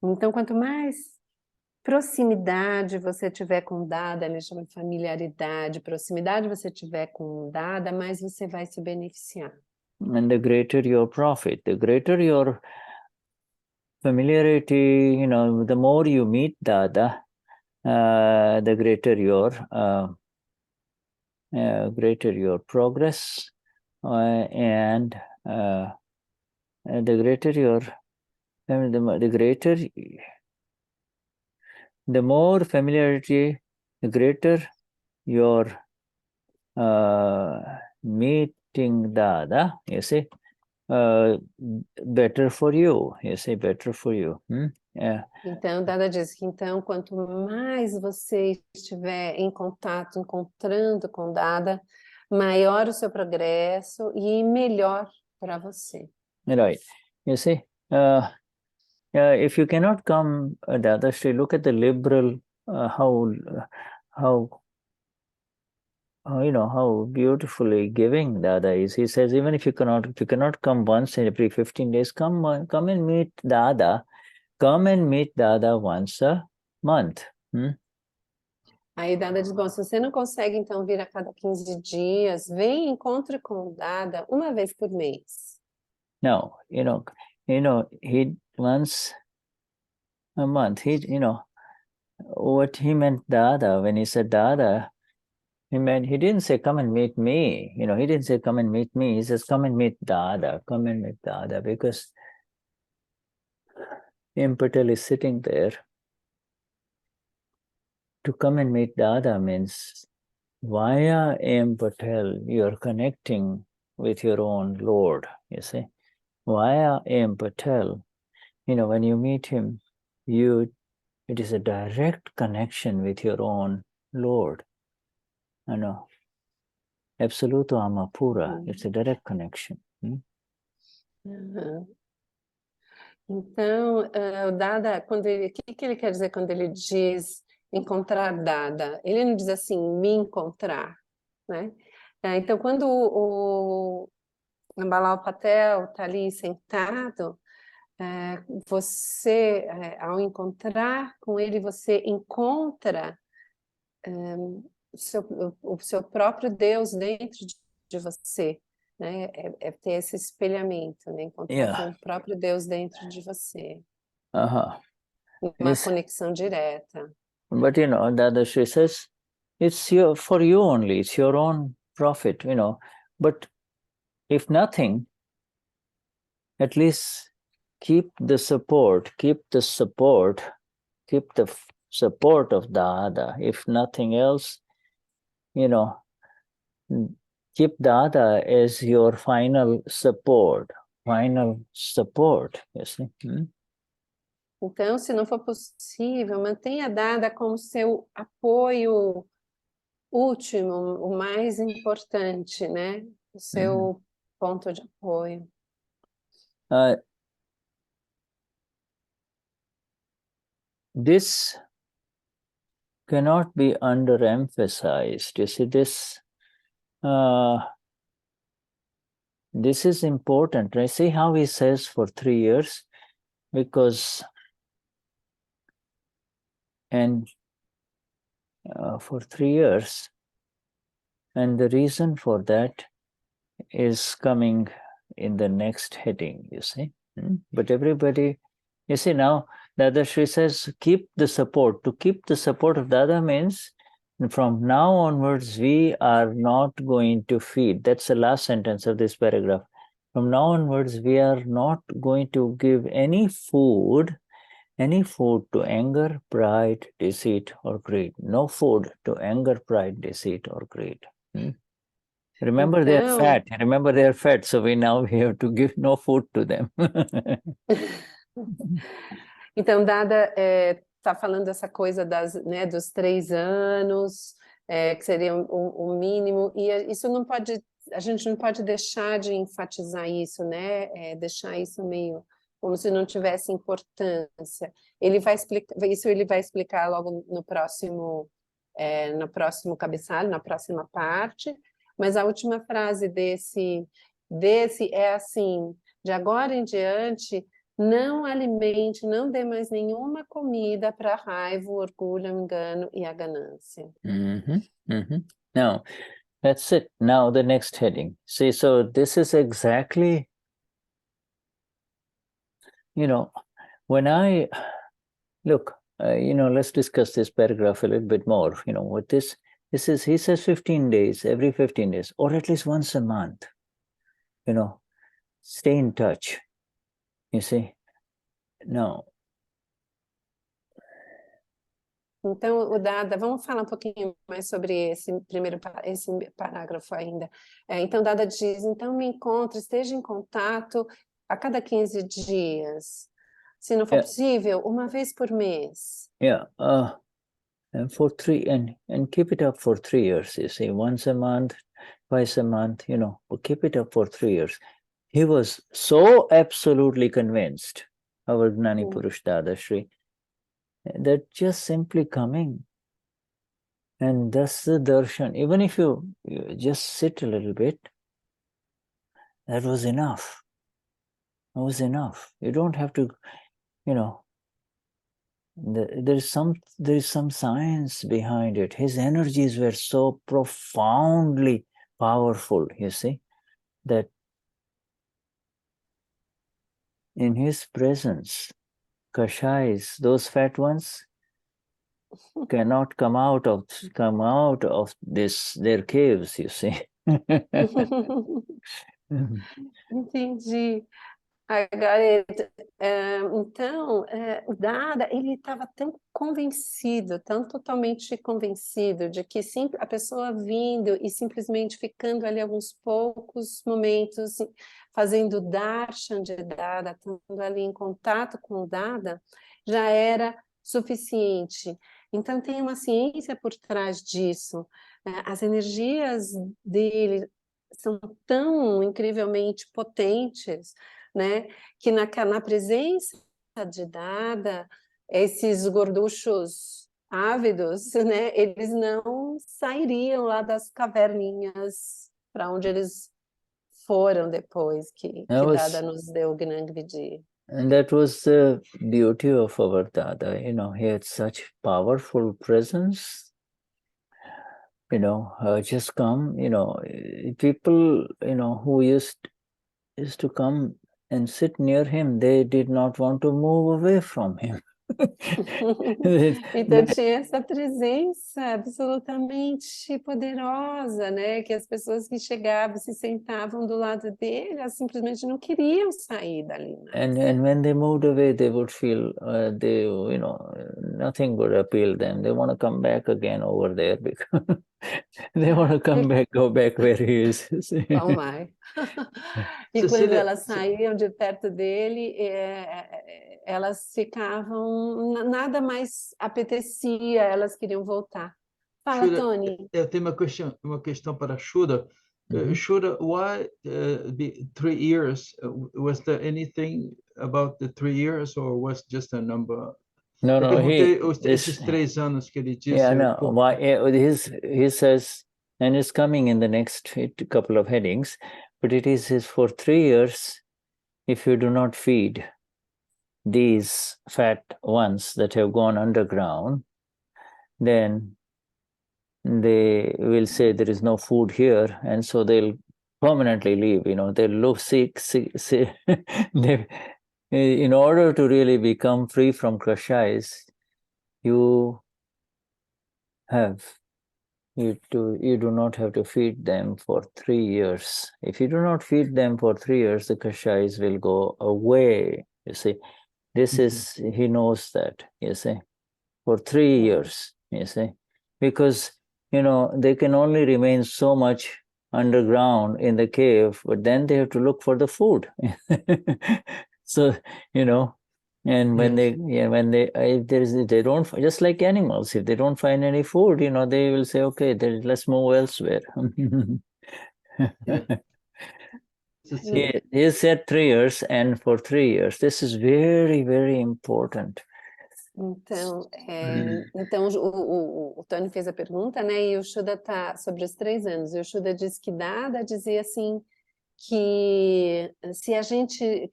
Então, quanto mais proximidade você tiver com Dada, ele chama de familiaridade, proximidade você tiver com Dada, mais você vai se beneficiar. And the greater your profit, the greater your familiarity, the more you meet Dada, the greater your progress, and the greater the more familiarity, the greater your meeting Dada, you see, better for you, better for you. Yeah. Então, Dada diz que então, quanto mais você estiver em contato, encontrando com Dada, maior o seu progresso e melhor para você. Right. You see, if you cannot come, Dadashri, look at the liberal, how how beautifully giving Dada is. He says, even if you cannot come once in every 15 days, come and meet Dada. Come and meet Dada once a month. Aí Dada diz, bom, se você não consegue então vir a cada 15 dias, vem e encontre com o Dada uma vez por mês. No, he once a month. What he meant Dada, when he said Dada, he didn't say come and meet me. He didn't say come and meet me. He says come and meet Dada, come and meet Dada, because Patel is sitting there. To come and meet Dada means via Patel, you're connecting with your own Lord, you see. Via Patel, when you meet him, it is a direct connection with your own Lord. Absoluto Amapura, it's a direct connection. Uhum. Então, o Dada, o que ele quer dizer quando ele diz encontrar Dada? Ele não diz assim, me encontrar, né? Então, quando o Ambalal Patel está ali sentado, você, ao encontrar com ele, você encontra o seu próprio Deus dentro de você, né? É ter esse espelhamento, né? Encontrar com o próprio Deus dentro de você. Uma conexão direta. But Dadashri says, it's for you only, it's your own profit, But if nothing, at least keep the support of Dada. If nothing else, keep Dada as your final support, you see. Então, se não for possível, mantenha Dada como seu apoio último, o mais importante, né? O seu ponto de apoio. This cannot be underemphasized. You see, this is important. Right? See how he says for 3 years, because for 3 years, and the reason for that is coming in the next heading, you see. But everybody, you see now, Dadashri says, keep the support. To keep the support of Dada means, from now onwards, we are not going to feed. That's the last sentence of this paragraph. From now onwards, we are not going to give any food to anger, pride, deceit, or greed. No food to anger, pride, deceit, or greed. Remember, they are fat. So we have to give no food to them. Então, Dada está falando essa coisa dos 3 anos, que seria o mínimo, e isso não pode, a gente não pode deixar de enfatizar isso, né? Deixar isso meio como se não tivesse importância. Ele vai explicar logo no próximo cabeçalho, na próxima parte, mas a última frase desse é assim: de agora em diante, não alimente, não dê mais nenhuma comida para a raiva, o orgulho, o engano e a ganância. Now, that's it. Now the next heading. See, so this is exactly, when I look, let's discuss this paragraph a little bit more. What this is, he says 15 days, every 15 days, or at least once a month, stay in touch. You see, now, Então, o Dada, vamos falar um pouquinho mais sobre esse parágrafo ainda. Então, Dada diz, então me encontre, esteja em contato a cada 15 dias. Se não for Yeah. possível, uma vez por mês. Yeah. And for and keep it up for 3 years, you see, once a month, twice a month, but keep it up for 3 years. He was so absolutely convinced, our Gnani Purush Dadashri, that just simply coming and thus the darshan, even if you just sit a little bit, that was enough. That was enough. You don't have to, there is some science behind it. His energies were so profoundly powerful, you see, that in his presence, kashais, those fat ones, cannot come out of their caves, you see. Entendi. Agora, então, o Dada, ele estava tão convencido, tão totalmente convencido de que a pessoa vindo e simplesmente ficando ali alguns poucos momentos, fazendo darshan de Dada, estando ali em contato com o Dada, já era suficiente. Então, tem uma ciência por trás disso. As energias dele são tão incrivelmente potentes, né, que na presença de Dada, esses gorduchos ávidos, né, eles não sairiam lá das caverninhas para onde eles foram depois que Dada nos deu o Gnani. And that was the beauty of our Dada, he had such powerful presence, just come, people, who used to come and sit near him, they did not want to move away from him. Então tinha essa presença absolutamente poderosa, né? Que as pessoas que chegavam, se sentavam do lado dele, elas simplesmente não queriam sair dali. And when they moved away, they would feel nothing would appeal them. They want to come back again over there because they want to go back where he is. Oh my. E Cecilia, quando elas saíam de perto dele, elas ficavam, nada mais apetecia, elas queriam voltar. Fala, Shuddha, Tony. eu tenho uma questão para Shuddha. Shuddha, why 3 years? Was there anything about the 3 years or was just a number? No, eu perguntei esses 3 anos que ele disse. Yeah, no. Why? He says, and it's coming in the next couple of headings, but it is for 3 years. If you do not feed these fat ones that have gone underground, then they will say there is no food here, and so they'll permanently leave. They'll look sick. In order to really become free from krashais, you do not have to feed them for 3 years. If you do not feed them for 3 years, the kashais will go away. You see, he knows that, you see, for 3 years, you see, because, they can only remain so much underground in the cave, but then they have to look for the food. So, and when if they don't, just like animals, if they don't find any food, they will say, okay, let's move elsewhere. He said 3 years, and for 3 years. This is very, very important. Então o Tony fez a pergunta, né? E o Shuddha tá sobre os 3 anos. E o Shuddha disse que Dada dizia assim que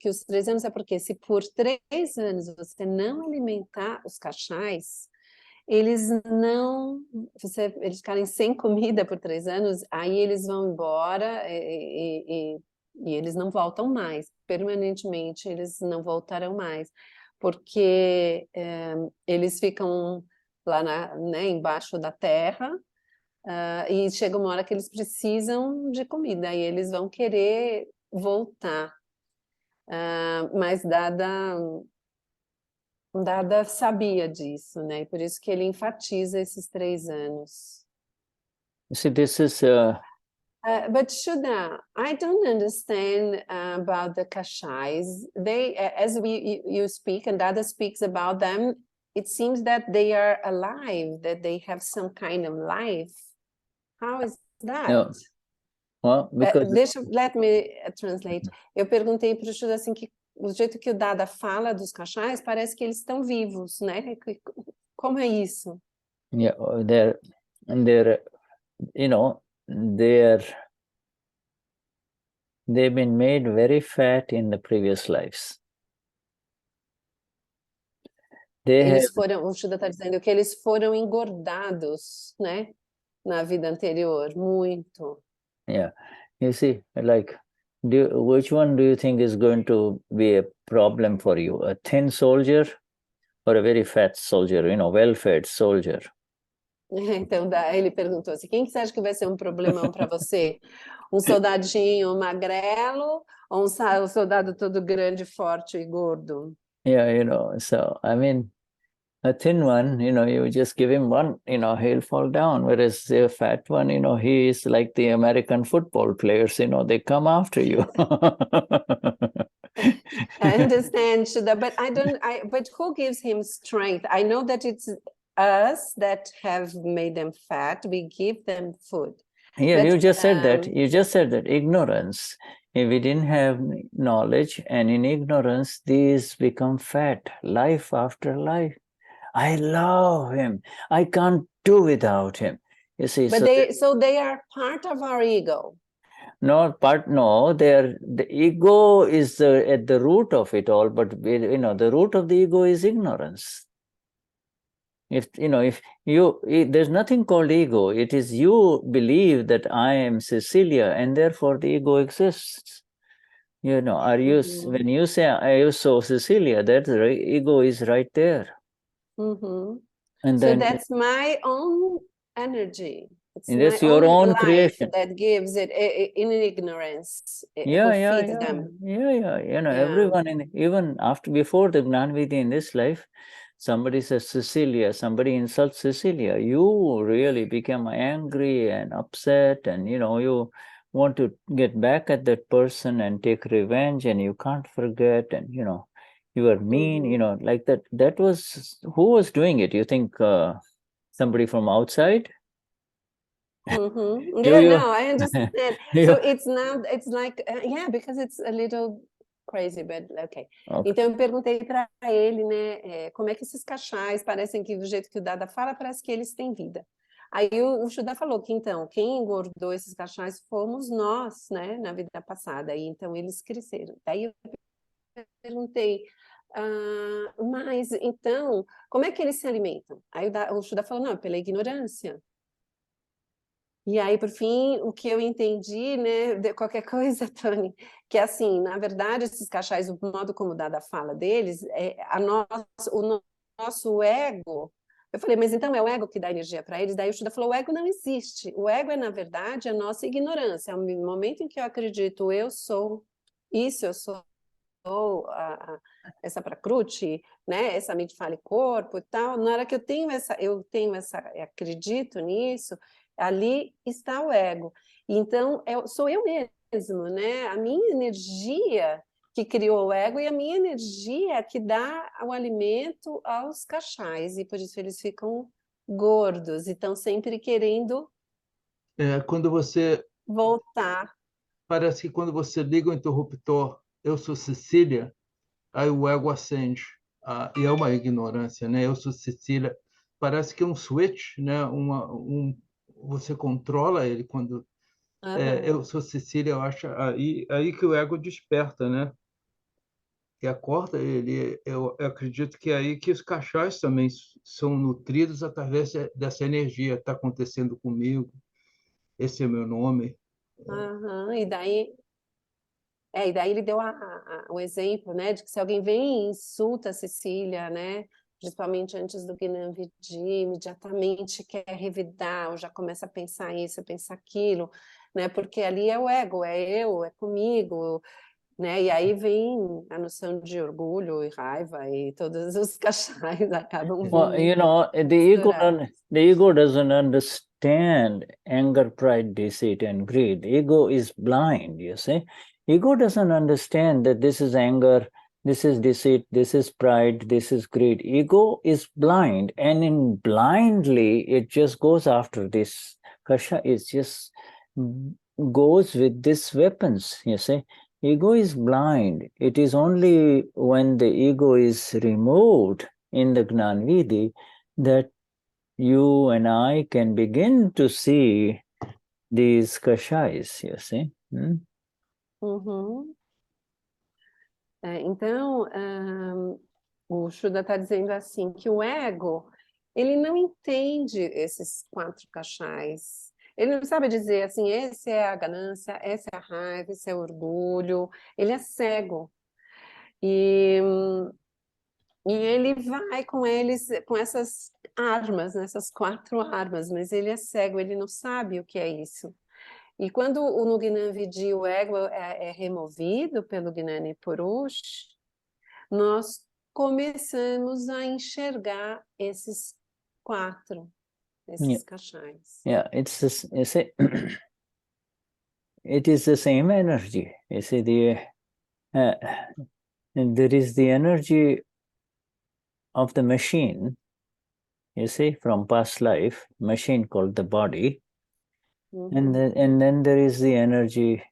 que os 3 anos é porque se por 3 anos você não alimentar os kashais, eles ficarem sem comida por 3 anos, aí eles vão embora e eles não voltam mais, permanentemente eles não voltarão mais, porque eles ficam lá embaixo da terra, e chega uma hora que eles precisam de comida, e eles vão querer voltar. Mas Dada Dada sabia disso, né? E por isso que ele enfatiza esses 3 anos. You see, this is But Shuddha, I don't understand about the kashais. They, as you speak and Dada speaks about them, it seems that they are alive, that they have some kind of life. How is that? no, well, because Let me translate. Eu perguntei para o Shuddha assim que o jeito que o Dada fala dos kashais parece que eles estão vivos, né? Como é isso? yeah, they're you know, they've been made very fat in the previous lives. O Shuddha está dizendo que eles foram engordados, né? Na vida anterior, muito. Yeah, you see, like, which one do you think is going to be a problem for you? A thin soldier or a very fat soldier, well-fed soldier? Então, ele perguntou assim, quem que você acha que vai ser um problemão para você? Um soldadinho magrelo ou um soldado todo grande, forte e gordo? Yeah, so, I mean, a thin one, you just give him one, he'll fall down. Whereas the fat one, he is like the American football players, they come after you. I understand, Shuddha, but who gives him strength? I know that it's us that have made them fat. We give them food. Yeah, But, you just said that. You just said that. Ignorance. If we didn't have knowledge, and in ignorance, these become fat, life after life. I love him. I can't do without him. You see, but they are part of our ego. No, the ego is at the root of it all, but the root of the ego is ignorance. There's nothing called ego. It is you believe that I am Cecilia, and therefore the ego exists. When you say I saw Cecilia, that ego is right there. And so that's my own energy. It's and that's my your own life creation that gives it in ignorance. feeds them. Everyone even before the Gnani in this life, somebody says Cecilia, somebody insults Cecilia, you really become angry and upset, and you want to get back at that person and take revenge, and you can't forget, and you are mean, like that. That was who was doing it? You think somebody from outside? No, I understand. So it's like, because it's a little crazy, but okay. Então eu perguntei para ele, né, como é que esses cachais parecem que do jeito que o Dada fala, parece que eles têm vida. Aí o Shuddha falou que então, quem engordou esses cachais fomos nós, né, na vida passada, e então eles cresceram. Daí eu perguntei, mas então, como é que eles se alimentam? Aí o Shuddha falou, não, pela ignorância. E aí, por fim, o que eu entendi, né, de qualquer coisa, Tony, que assim, na verdade, esses cachais, o modo como o Dada fala deles, o nosso ego. Eu falei, mas então é o ego que dá energia para eles? Daí o Shuddha falou, o ego não existe. O ego é, na verdade, a nossa ignorância. É o momento em que eu acredito, eu sou isso, eu sou essa prakruti, né, essa mente fala e corpo e tal. Na hora que eu tenho eu acredito nisso, ali está o ego. Então, sou eu mesmo, né? A minha energia que criou o ego e a minha energia que dá o alimento aos cachais, e por isso eles ficam gordos e estão sempre querendo quando você voltar. Parece que quando você liga o interruptor, eu sou Cecília, aí o ego acende. E é uma ignorância, né? Eu sou Cecília. Parece que é um switch, né? Você controla ele quando eu sou Cecília, eu acho aí que o ego desperta, né? E acorda ele. Eu acredito que é aí que os cachorros também são nutridos através dessa energia. Está acontecendo comigo. Esse é meu nome. E daí ele deu o exemplo, né, de que se alguém vem e insulta a Cecília, né, principalmente antes do Gnani, imediatamente quer revidar, ou já começa a pensar isso, a pensar aquilo, né, porque ali é o ego, é eu, é comigo, né? E aí vem a noção de orgulho e raiva e todos os cachais acabam Well, vindo you know, misturados. the ego doesn't understand anger, pride, deceit, and greed. Ego is blind, you see. Ego doesn't understand that this is anger, this is deceit, this is pride, this is greed. Ego is blind, and in blindly, it just goes after this. Kasha is just goes with these weapons, you see. Ego is blind. It is only when the ego is removed in the Gnan Vidhi that you and I can begin to see these kashais, you see. Uhum. Então, o Shuddha está dizendo assim, que o ego, ele não entende esses 4 kashais. Ele não sabe dizer assim, esse é a ganância, essa é a raiva, esse é o orgulho. Ele é cego. E ele vai com eles, com essas armas, essas 4 armas, mas ele é cego, ele não sabe o que é isso. E quando no Gnana Vidhi o ego é removido pelo Gnani Purush, nós começamos a enxergar esses 4, esses kashais. Yeah, it's this, you see, it is the same energy. You see, there is the energy of the machine, you see, from past life, machine called the body, and then there is the energy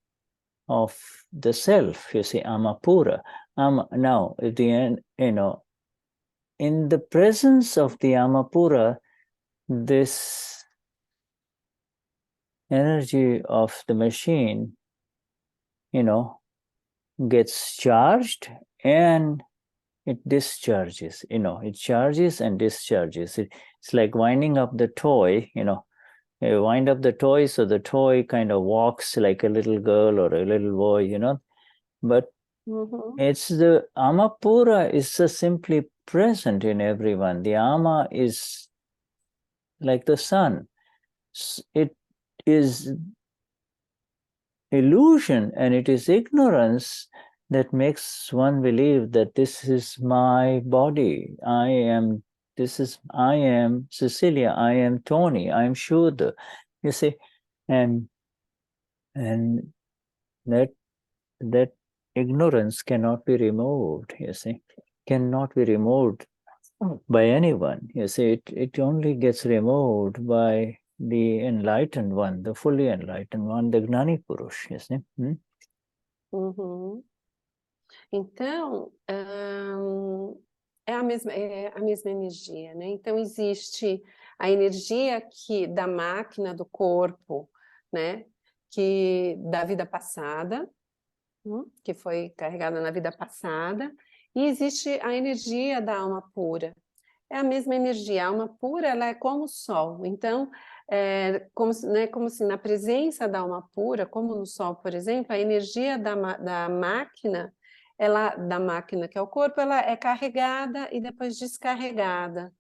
of the self, you see, Amapura. Now, at the end, you know, in the presence of the Amapura, this energy of the machine, you know, gets charged and it discharges, you know, it charges and discharges. It's like winding up the toy, you know, you wind up the toy, so the toy kind of walks like a little girl or a little boy, you know, but it's the Amapura is just simply present in everyone. The Ama is like the sun. It is illusion and it is ignorance that makes one believe that this is my body. I am Cecilia, I am Tony, I am Shuddha. You see, and that ignorance cannot be removed, you see, cannot be removed by anyone. You see, it only gets removed by the enlightened one, the fully enlightened one, the Gnani Purush, you see. Então, é a mesma energia, né? Então, existe a energia da máquina, do corpo, né? Da vida passada, que foi carregada na vida passada, e existe a energia da alma pura. É a mesma energia, a alma pura, ela é como o sol. Então, como se na presença da alma pura, como no sol, por exemplo, a energia da máquina, da máquina que é o corpo, ela é carregada e depois descarregada,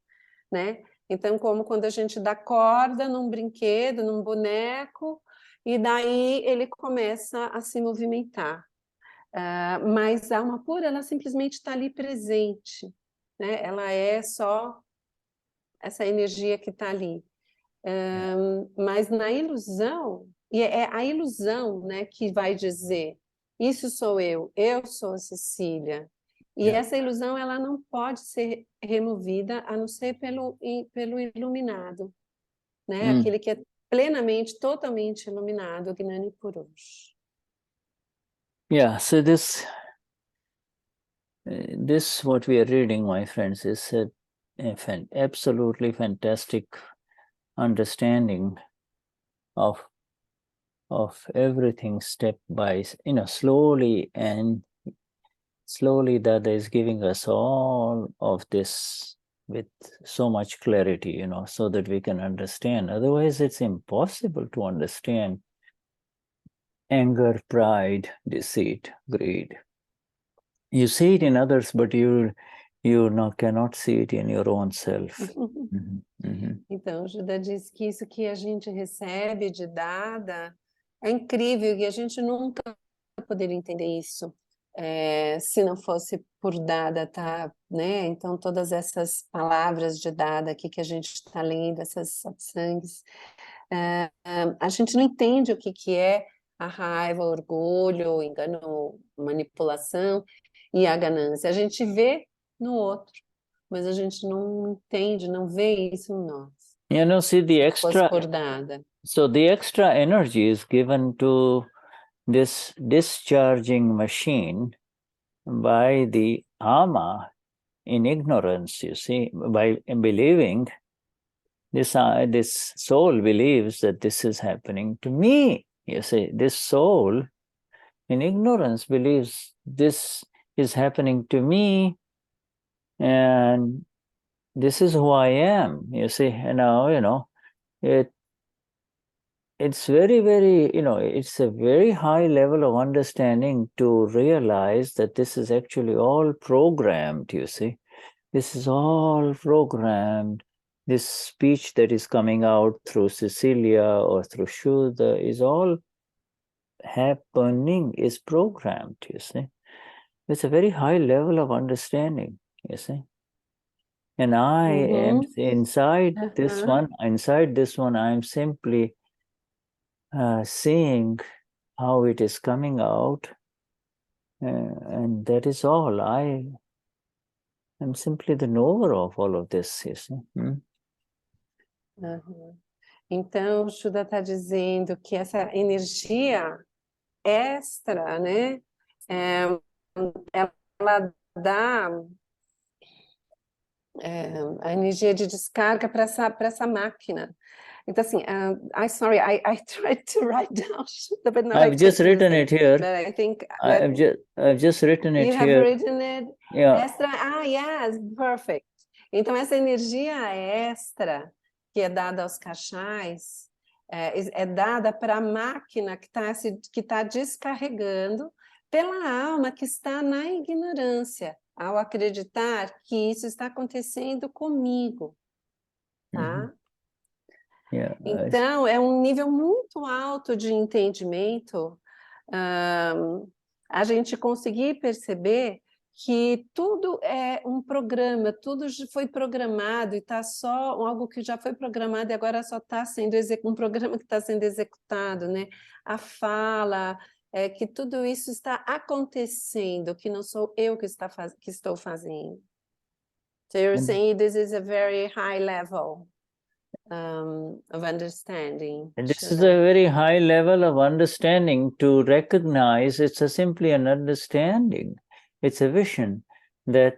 né? Então, como quando a gente dá corda num brinquedo, num boneco, e daí ele começa a se movimentar. Mas a alma pura, ela simplesmente está ali presente, né? Ela é só essa energia que está ali. Mas na ilusão, e é a ilusão, né, que vai dizer, isso sou eu sou a Cecília. E essa ilusão, ela não pode ser removida, a não ser pelo iluminado, né? Aquele que é plenamente, totalmente iluminado, o Gnani Purush. Yeah, so this what we are reading, my friends, is absolutely fantastic understanding of everything step by, you know, slowly Dada is giving us all of this with so much clarity, you know, so that we can understand. Otherwise, it's impossible to understand anger, pride, deceit, greed. You see it in others, but you cannot see it in your own self. Então, o Shuddha diz que isso que a gente recebe de Dada é incrível e a gente nunca vai poder entender isso. se não fosse por Dada, tá, né? Então, todas essas palavras de Dada aqui que a gente está lendo, essas satsangs, a gente não entende o que é a raiva, o orgulho, o engano, manipulação e a ganância. A gente vê no outro, mas a gente não entende, não vê isso em nós. See the Fosse extra. por Dada. So the extra energy is given to this discharging machine by the ama in ignorance, you see, by believing this soul believes that this is happening to me. You see, this soul in ignorance believes this is happening to me and this is who I am. You see, and now, it's very, very, it's a very high level of understanding to realize that this is actually all programmed, you see. This is all programmed. This speech that is coming out through Cecilia or through Shuddha is all happening, is programmed, you see. It's a very high level of understanding, you see. And I am inside this one, I'm simply seeing how it is coming out, and that is all. I am simply the knower of all of this, you see. Então, o Shuddha está dizendo que essa energia extra, né, ela dá a energia de descarga para essa máquina. Então, assim, I tried to write down, but now I've just written it here. But I think I've just written it you here. have written it. Yeah. Extra. Yes, perfect. Então, essa energia extra que é dada aos cachais é dada para a máquina que tá descarregando pela alma que está na ignorância, ao acreditar que isso está acontecendo comigo, tá? Yeah. Então, é um nível muito alto de entendimento, a gente conseguir perceber que tudo é um programa, tudo foi programado e está só algo que já foi programado e agora só está sendo um programa que está sendo executado, né? A fala, que tudo isso está acontecendo, que não sou eu que estou fazendo. So you're saying this is a very high level of understanding. And this is a very high level of understanding to recognize it's simply an understanding. It's a vision that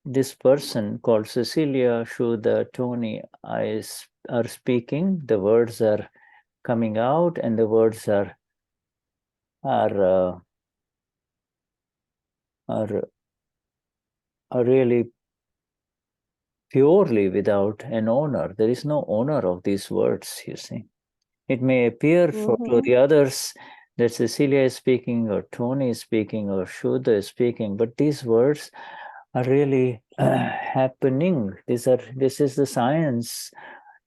this person called Cecilia, Shuddha, Tony are speaking. The words are coming out, and the words are really purely without an owner. There is no owner of these words, you see. It may appear to the others that Cecilia is speaking, or Tony is speaking, or Shuddha is speaking, but these words are really happening. This is the science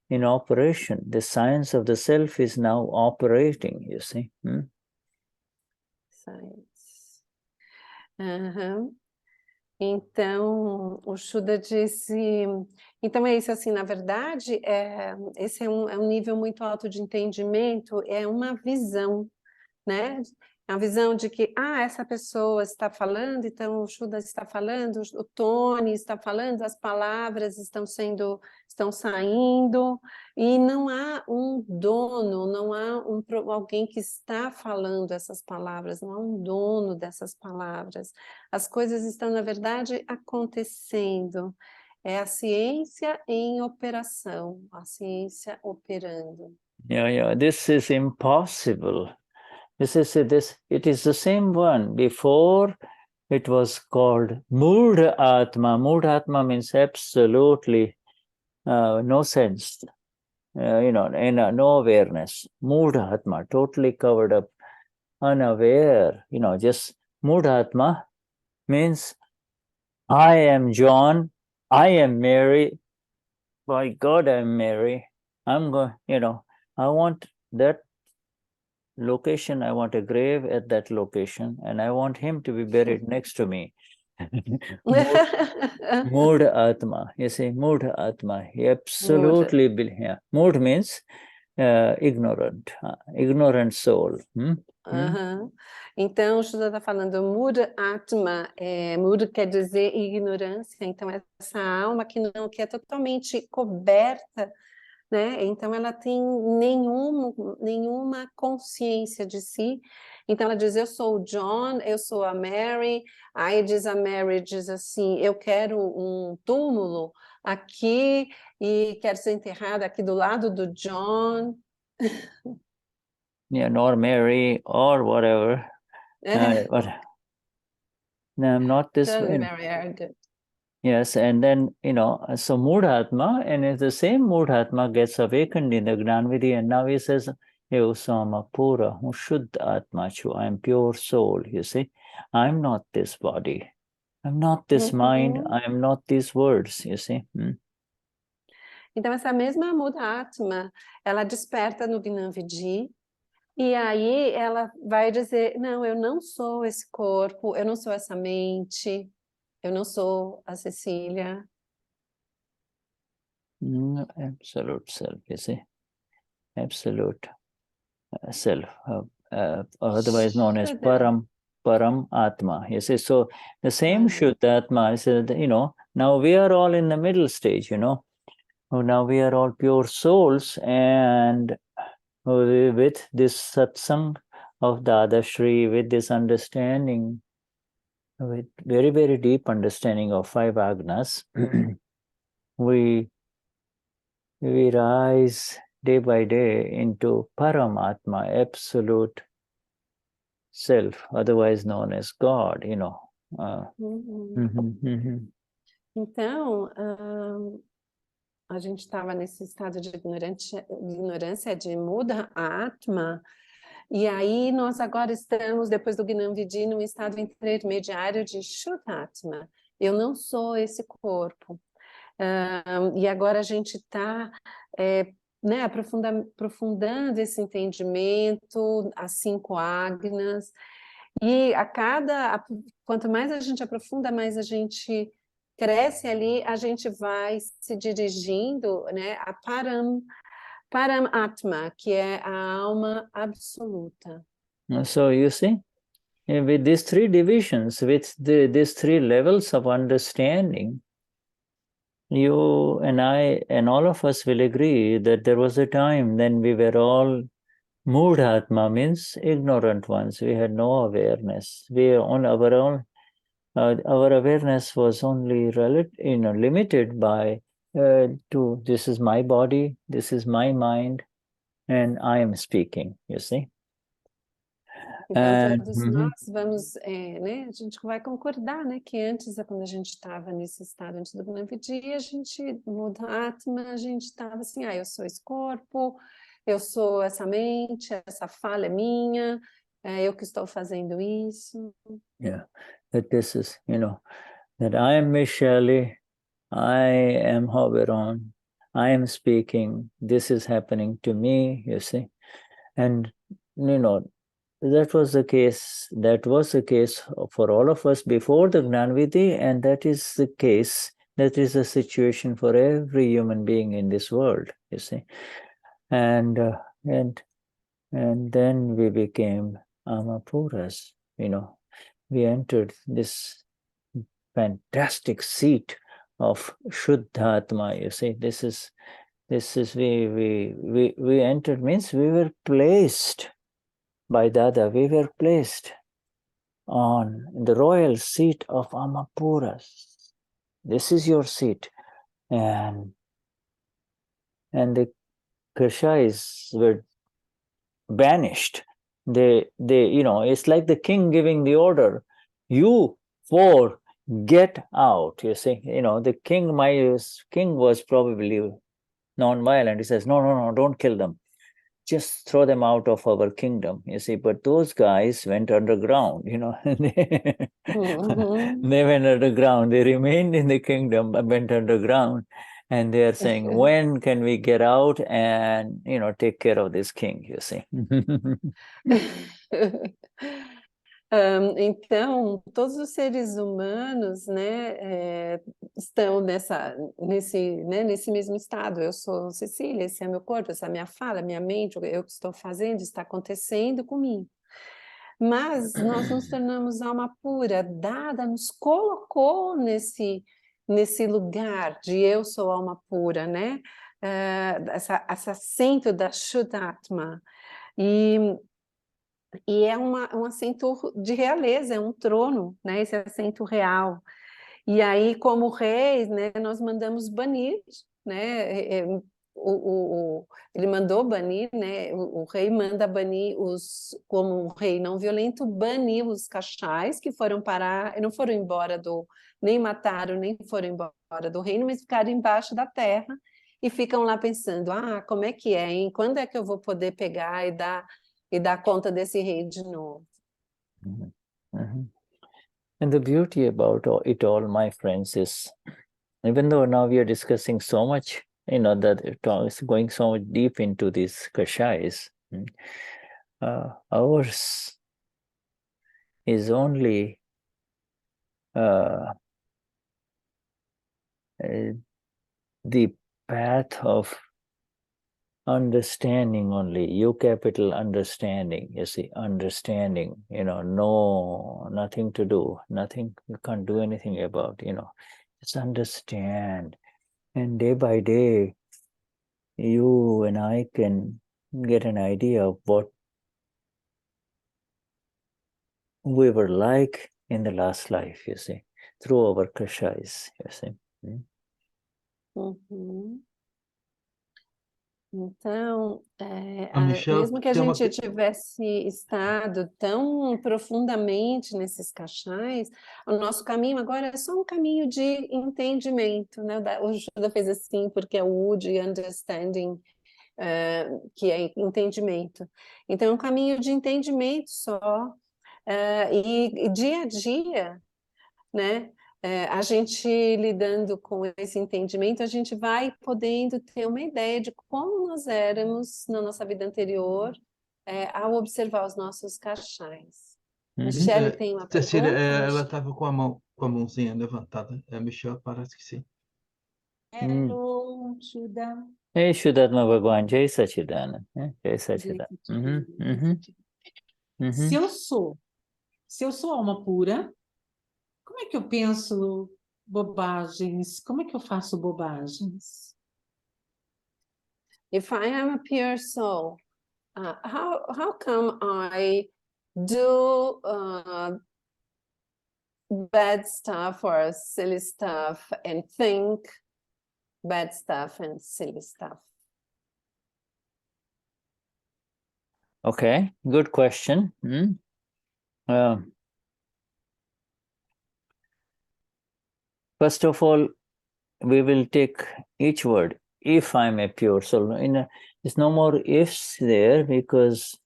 in operation. The science of the self is now operating, you see. Science. Então, o Shuddha disse... Então, é isso, assim, na verdade, esse é um nível muito alto de entendimento, é uma visão, né? É uma visão de que, essa pessoa está falando, então o Shuddha está falando, o Tony está falando, as palavras estão saindo, e não há um dono, não há alguém que está falando essas palavras, não há um dono dessas palavras. As coisas estão, na verdade, acontecendo. É a ciência em operação, a ciência operando. Yeah, this is impossible. It is the same one. Before it was called Murdhatma. Murdhatma means absolutely no sense, and no awareness. Murdhatma, totally covered up, unaware, just Murdhatma means I am John, I am Mary, by God I'm Mary. I'm going, I want that location. I want a grave at that location, and I want him to be buried next to me. Mood Atma. You see, Mood Atma. He absolutely, yeah. Mood means ignorant, ignorant soul. Então, o Shuddha está falando Mud Atma, Mud quer dizer ignorância, então essa alma que é totalmente coberta, né? Então ela tem nenhuma consciência de si. Então ela diz, eu sou o John, eu sou a Mary. Aí diz a Mary, diz assim, eu quero um túmulo aqui e quero ser enterrada aqui do lado do John. Yeah, nor Mary or whatever. But no, I'm not this way. Mary are good. Yes, and then, so Moodhatma, and if the same Moodhatma gets awakened in the Gnanvidhi, and now he says, Eu sama pura, Shuddhatma chu, I am pure soul, you see. I'm not this body. I'm not this mind. I am not these words, you see. Então, essa mesma Moodhatma, ela desperta no Gnanvidhi, e aí ela vai dizer, não, eu não sou esse corpo, eu não sou essa mente, eu não sou a Cecília. Absolute self, you see. Absolute self, otherwise known as Param Atma. You see, so the same Shuddhatma said, now we are all in the middle stage, Now we are all pure souls, and with this satsang of Dadashri, with this understanding, with very, very deep understanding of 5 agnas, we rise day by day into Paramatma, absolute self, otherwise known as God, Então, a gente estava nesse estado de ignorância de Muda Atma, e aí nós agora estamos, depois do Gnanvidhi, num estado intermediário de Shuddhatma. Eu não sou esse corpo. E agora a gente está aprofundando esse entendimento, as 5 agnas, e quanto mais a gente aprofunda, mais a gente cresce ali, a gente vai se dirigindo, a Param Atma, que é a alma absoluta. So you see, with these 3 divisions, with these 3 levels of understanding, you and I and all of us will agree that there was a time when we were all Moodhatma, means ignorant ones. We had no awareness. Our awareness was only limited by to this is my body, this is my mind, and I am speaking, you see. Então, todos nós vamos, a gente vai concordar, que antes, quando a gente estava nesse estado antes do Gnanvidhi, a gente, Moodhatma, a gente estava assim, eu sou esse corpo, eu sou essa mente, essa fala é minha, eu que estou fazendo isso. Yeah, that this is, that I am Michelle, I am Hoveron, I am speaking, this is happening to me, you see. And, that was the case for all of us before the Gnanvidhi, and that is the situation for every human being in this world, you see. And then we became Amapuras, we entered this fantastic seat of Shuddhatma, you see. This is we entered, means we were placed by Dada, we were placed on the royal seat of Amapuras. This is your seat. And the Kashais were banished. They it's like the king giving the order, you 4 get out, you see. The king was probably non-violent. He says, no, don't kill them. Just throw them out of our kingdom, you see. But those guys went underground, they went underground. They remained in the kingdom, but went underground. And they are saying, when can we get out and, take care of this king, you see? Então, todos os seres humanos, né, estão nesse mesmo estado. Eu sou Cecília, esse é meu corpo, essa é a minha fala, minha mente, eu que estou fazendo, está acontecendo comigo. Mas nós nos tornamos alma pura, Dada nos colocou nesse lugar de eu sou alma pura, né? Esse assento da Shuddhatma. E é um assento de realeza, é um trono, né? Esse assento real. E aí, como reis, né, nós mandamos banir, né? Ele mandou banir, né? O rei manda banir como um rei não violento, banir os cachais que foram parar, não foram embora nem mataram, nem foram embora do reino, mas ficaram embaixo da terra e ficam lá pensando, como é que é, hein? Quando é que eu vou poder pegar e dar conta desse rei de novo? Mm-hmm. Mm-hmm. And the beauty about it all, my friends, is even though now we are discussing so much, that it is going so much deep into these kashais, ours is only the path of understanding only, U capital understanding, you see, understanding, no, nothing to do, nothing, you can't do anything about, just understand. And day by day, you and I can get an idea of what we were like in the last life, you see, through our kashais, you see. Uhum. Então, Michelle, mesmo que a gente tivesse estado tão profundamente nesses cachais, o nosso caminho agora é só um caminho de entendimento, né? O Shuddha fez assim, porque é o U de understanding, que é entendimento. Então, é um caminho de entendimento só, e dia a dia, né? A gente lidando com esse entendimento, a gente vai podendo ter uma ideia de como nós éramos na nossa vida anterior, ao observar os nossos cachais. Michele tem uma Cecília, pergunta? ela estava com a mãozinha levantada. Michelle, parece que sim. Hello, Shuddha. Hey, Shuddhatma Bhagwan, Jai Sachidanand. Jai Sachidanand. Se eu sou alma pura, como é que eu penso bobagens? Como é que eu faço bobagens? If I am a pure soul, how come I do bad stuff or silly stuff and think bad stuff and silly stuff? Okay, good question. First of all, we will take each word. If I'm a pure soul, there's no more ifs there, because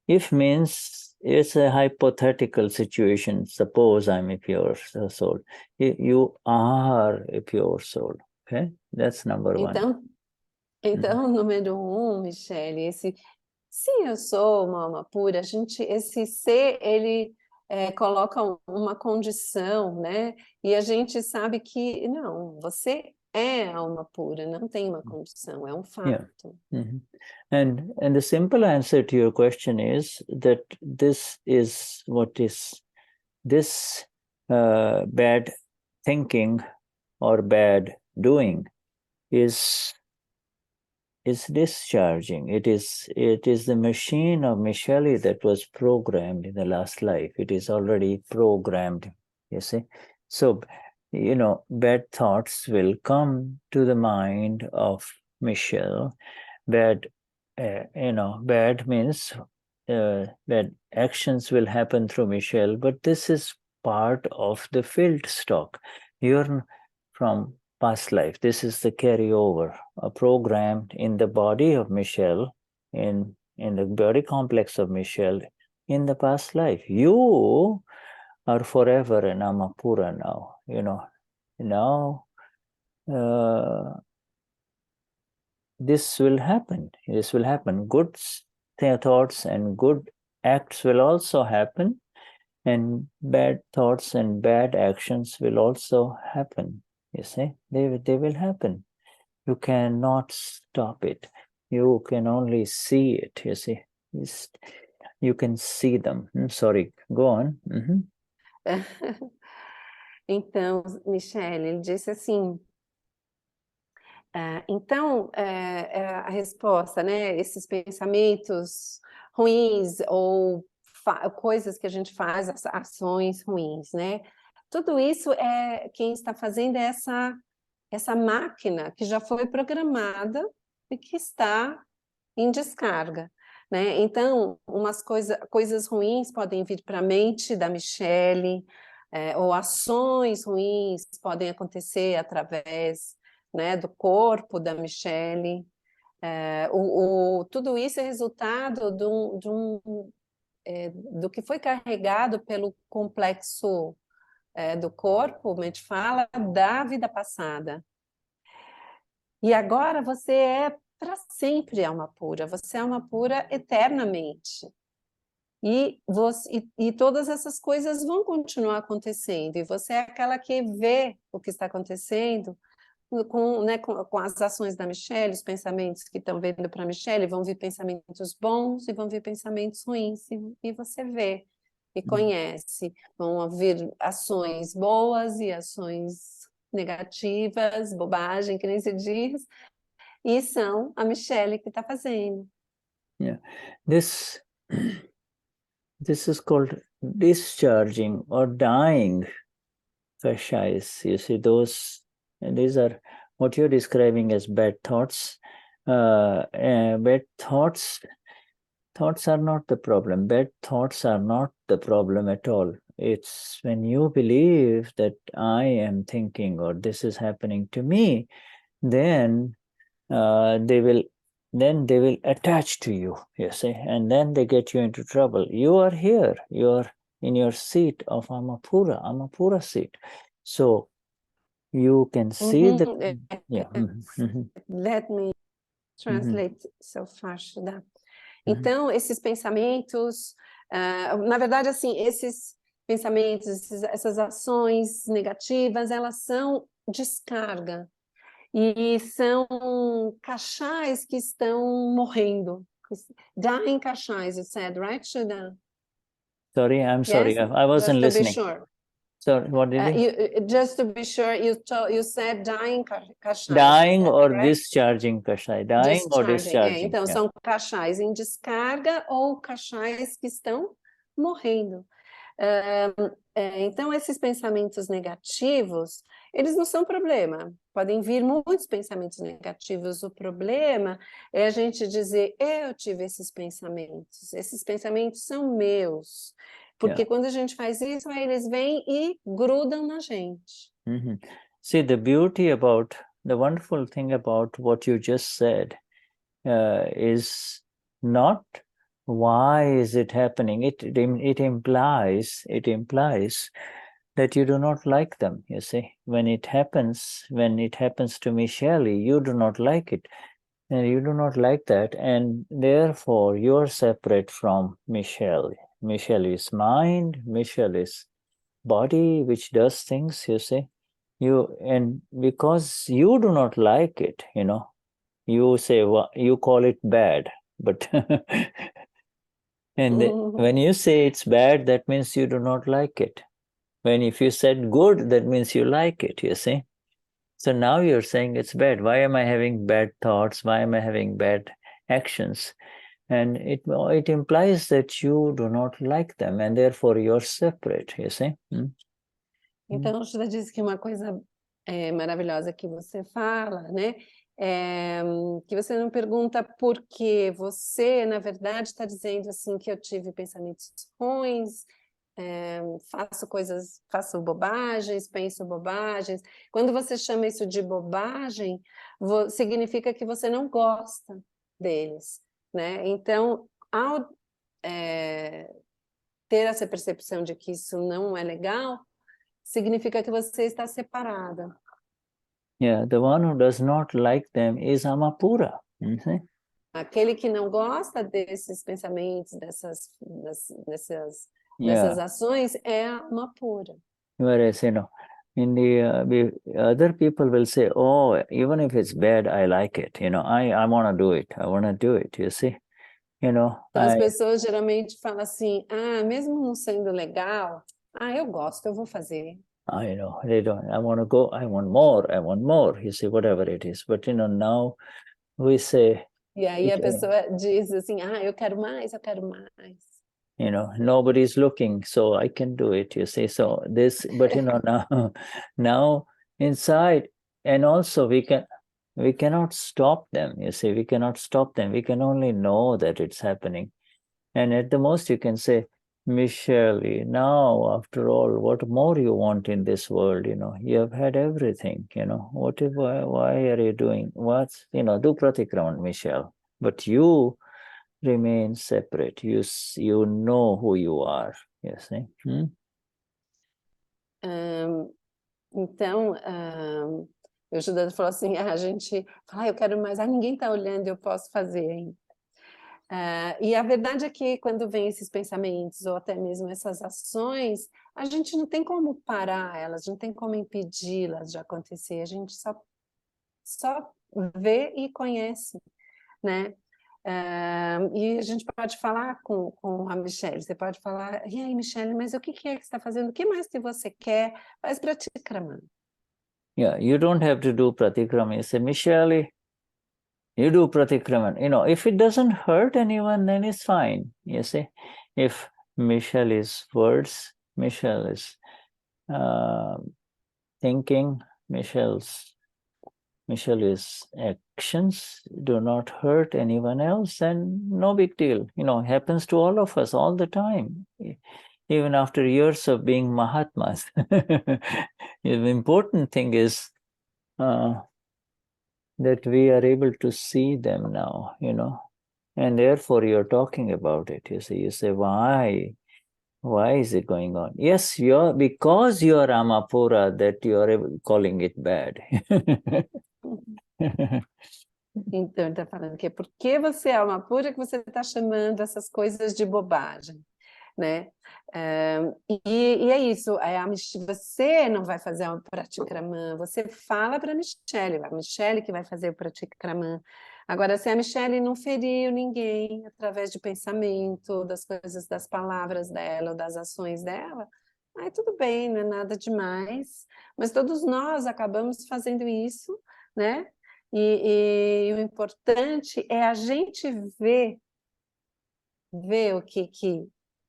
if means it's a hypothetical situation. Suppose I'm a pure soul. You are a pure soul. Okay, that's number one. Então, número Michele, se eu sou uma alma pura, esse ser, ele coloca uma condição, né? E a gente sabe que, não, você é alma pura, não tem uma condição, é um fato. Yeah. Mm-hmm. And the simple answer to your question is that this bad thinking or bad doing is discharging. It is the machine of Michele that was programmed in the last life. It is already programmed, you see. So, bad thoughts will come to the mind of Michele. Bad means bad actions will happen through Michele, but this is part of the field stock. You're from past life. This is the carryover, programmed in the body of Michele, in the body complex of Michele, in the past life. You are forever an Amapura now. Now this will happen. This will happen. Good thoughts and good acts will also happen, and bad thoughts and bad actions will also happen. You see, they will happen. You cannot stop it. You can only see it. You see, you can see them. Sorry, go on. Então, Michele, ele disse assim, a resposta, né, esses pensamentos ruins ou coisas que a gente faz, ações ruins, né, tudo isso quem está fazendo é essa máquina que já foi programada e que está em descarga, né? Então, coisas ruins podem vir para a mente da Michele, ou ações ruins podem acontecer através, né, do corpo da Michele. Tudo isso é resultado do que foi carregado pelo complexo do corpo, a gente fala, da vida passada. E agora você é para sempre alma pura, você é alma pura eternamente. E todas essas coisas vão continuar acontecendo, e você é aquela que vê o que está acontecendo com as ações da Michele, os pensamentos que estão vindo para a Michele, vão vir pensamentos bons e vão vir pensamentos ruins, e você vê e conhece. Vão vir ações boas e ações negativas, bobagem, que nem se diz, e são a Michele que está fazendo. Yeah, this is called discharging or dying kashais. You see, these are what you're describing as bad thoughts. Bad thoughts are not the problem. Bad thoughts are not the problem at all. It's when you believe that I am thinking or this is happening to me, then they will attach to you, you see, and then they get you into trouble. You are here, you are in your seat of Amapura seat. So you can see that. Yeah. Let me translate so far, Shuddha. Então, esses pensamentos, na verdade, assim, esses pensamentos, essas ações negativas, elas são descarga. E são kashais que estão morrendo. Dying kashais, you said, right, Shuddha? Sorry, I'm sorry. I wasn't listening. Just to be sure. Sorry, what did you? Just to be sure, you said dying kashais. Dying or discharging kashai? Dying or discharging? Então, são kashais em descarga ou kashais que estão morrendo. Então, esses pensamentos negativos, eles não são problema. Podem vir muitos pensamentos negativos. O problema é a gente dizer, eu tive esses pensamentos são meus. Porque quando a gente faz isso, aí eles vêm e grudam na gente. See, the wonderful thing about what you just said is not why is it happening. It implies that you do not like them, you see. When it happens to Michele, you do not like it. And you do not like that, and therefore you are separate from Michele. Michele is mind, Michele is body which does things, you see. And because you do not like it, you say, well, you call it bad, but and when you say it's bad, that means you do not like it. If you said good, that means you like it, you see. So now you're saying it's bad. Why am I having bad thoughts? Why am I having bad actions? And it implies that you do not like them, and therefore you're separate, you see. Então, o Shuddha disse que uma coisa maravilhosa que você fala, né? Que você não pergunta por que você, na verdade, está dizendo assim que eu tive pensamentos ruins, faço bobagens, penso bobagens. Quando você chama isso de bobagem, significa que você não gosta deles, né? Então, ao ter essa percepção de que isso não é legal, significa que você está separada. Yeah, the one who does not like them is Amapura. You see? Aquele que não gosta desses pensamentos, dessas Yeah. ações, é alma pura. Whereas, in the other people will say, oh, even if it's bad, I like it. I want to do it. I want to do it. You see? Então, as pessoas geralmente falam assim, mesmo não sendo legal, eu gosto, eu vou fazer. I know, they don't. I want to go, I want more, you see, whatever it is. But, now we say... E aí a pessoa diz assim, eu quero mais, eu quero mais. Nobody's looking, so I can do it, you see. So this, but, now inside, and also we cannot stop them, you see. We cannot stop them. We can only know that it's happening. And at the most you can say, Michelle, now, after all, what more you want in this world? You have had everything. Why are you doing what? Do pratikraman, Michelle. But you remain separate. You know who you are. You see? Então, o Shuddha falou assim, a gente fala, eu quero mais, ninguém está olhando, eu posso fazer ainda. E a verdade é que quando vem esses pensamentos ou até mesmo essas ações, a gente não tem como parar elas, não tem como impedi-las de acontecer, a gente só vê e conhece, né? E a gente pode falar com a Michelle, você pode falar, e aí, Michelle, mas o que é que você está fazendo? O que mais que você quer? Faz pratikraman. Yeah, you don't have to do pratikraman. You say, Michelle, you do pratikraman. If it doesn't hurt anyone, then it's fine. You see, if Michelle is words, Michelle is thinking, Michelle's actions do not hurt anyone else, and no big deal. Happens to all of us all the time, even after years of being Mahatmas. The important thing is that we are able to see them now, and therefore you're talking about it. You say, why is it going on? Yes, because you're Amapura that you're calling it bad. Então, ele está falando que é porque você é alma pura que você está chamando essas coisas de bobagem, né? E é isso, você não vai fazer um pratikraman, você fala para a Michelle que vai fazer o pratikraman. Agora, se a Michelle não feriu ninguém através de pensamento, das coisas, das palavras dela, ou das ações dela, aí tudo bem, não é nada demais, mas todos nós acabamos fazendo isso, né? E o importante é a gente ver o que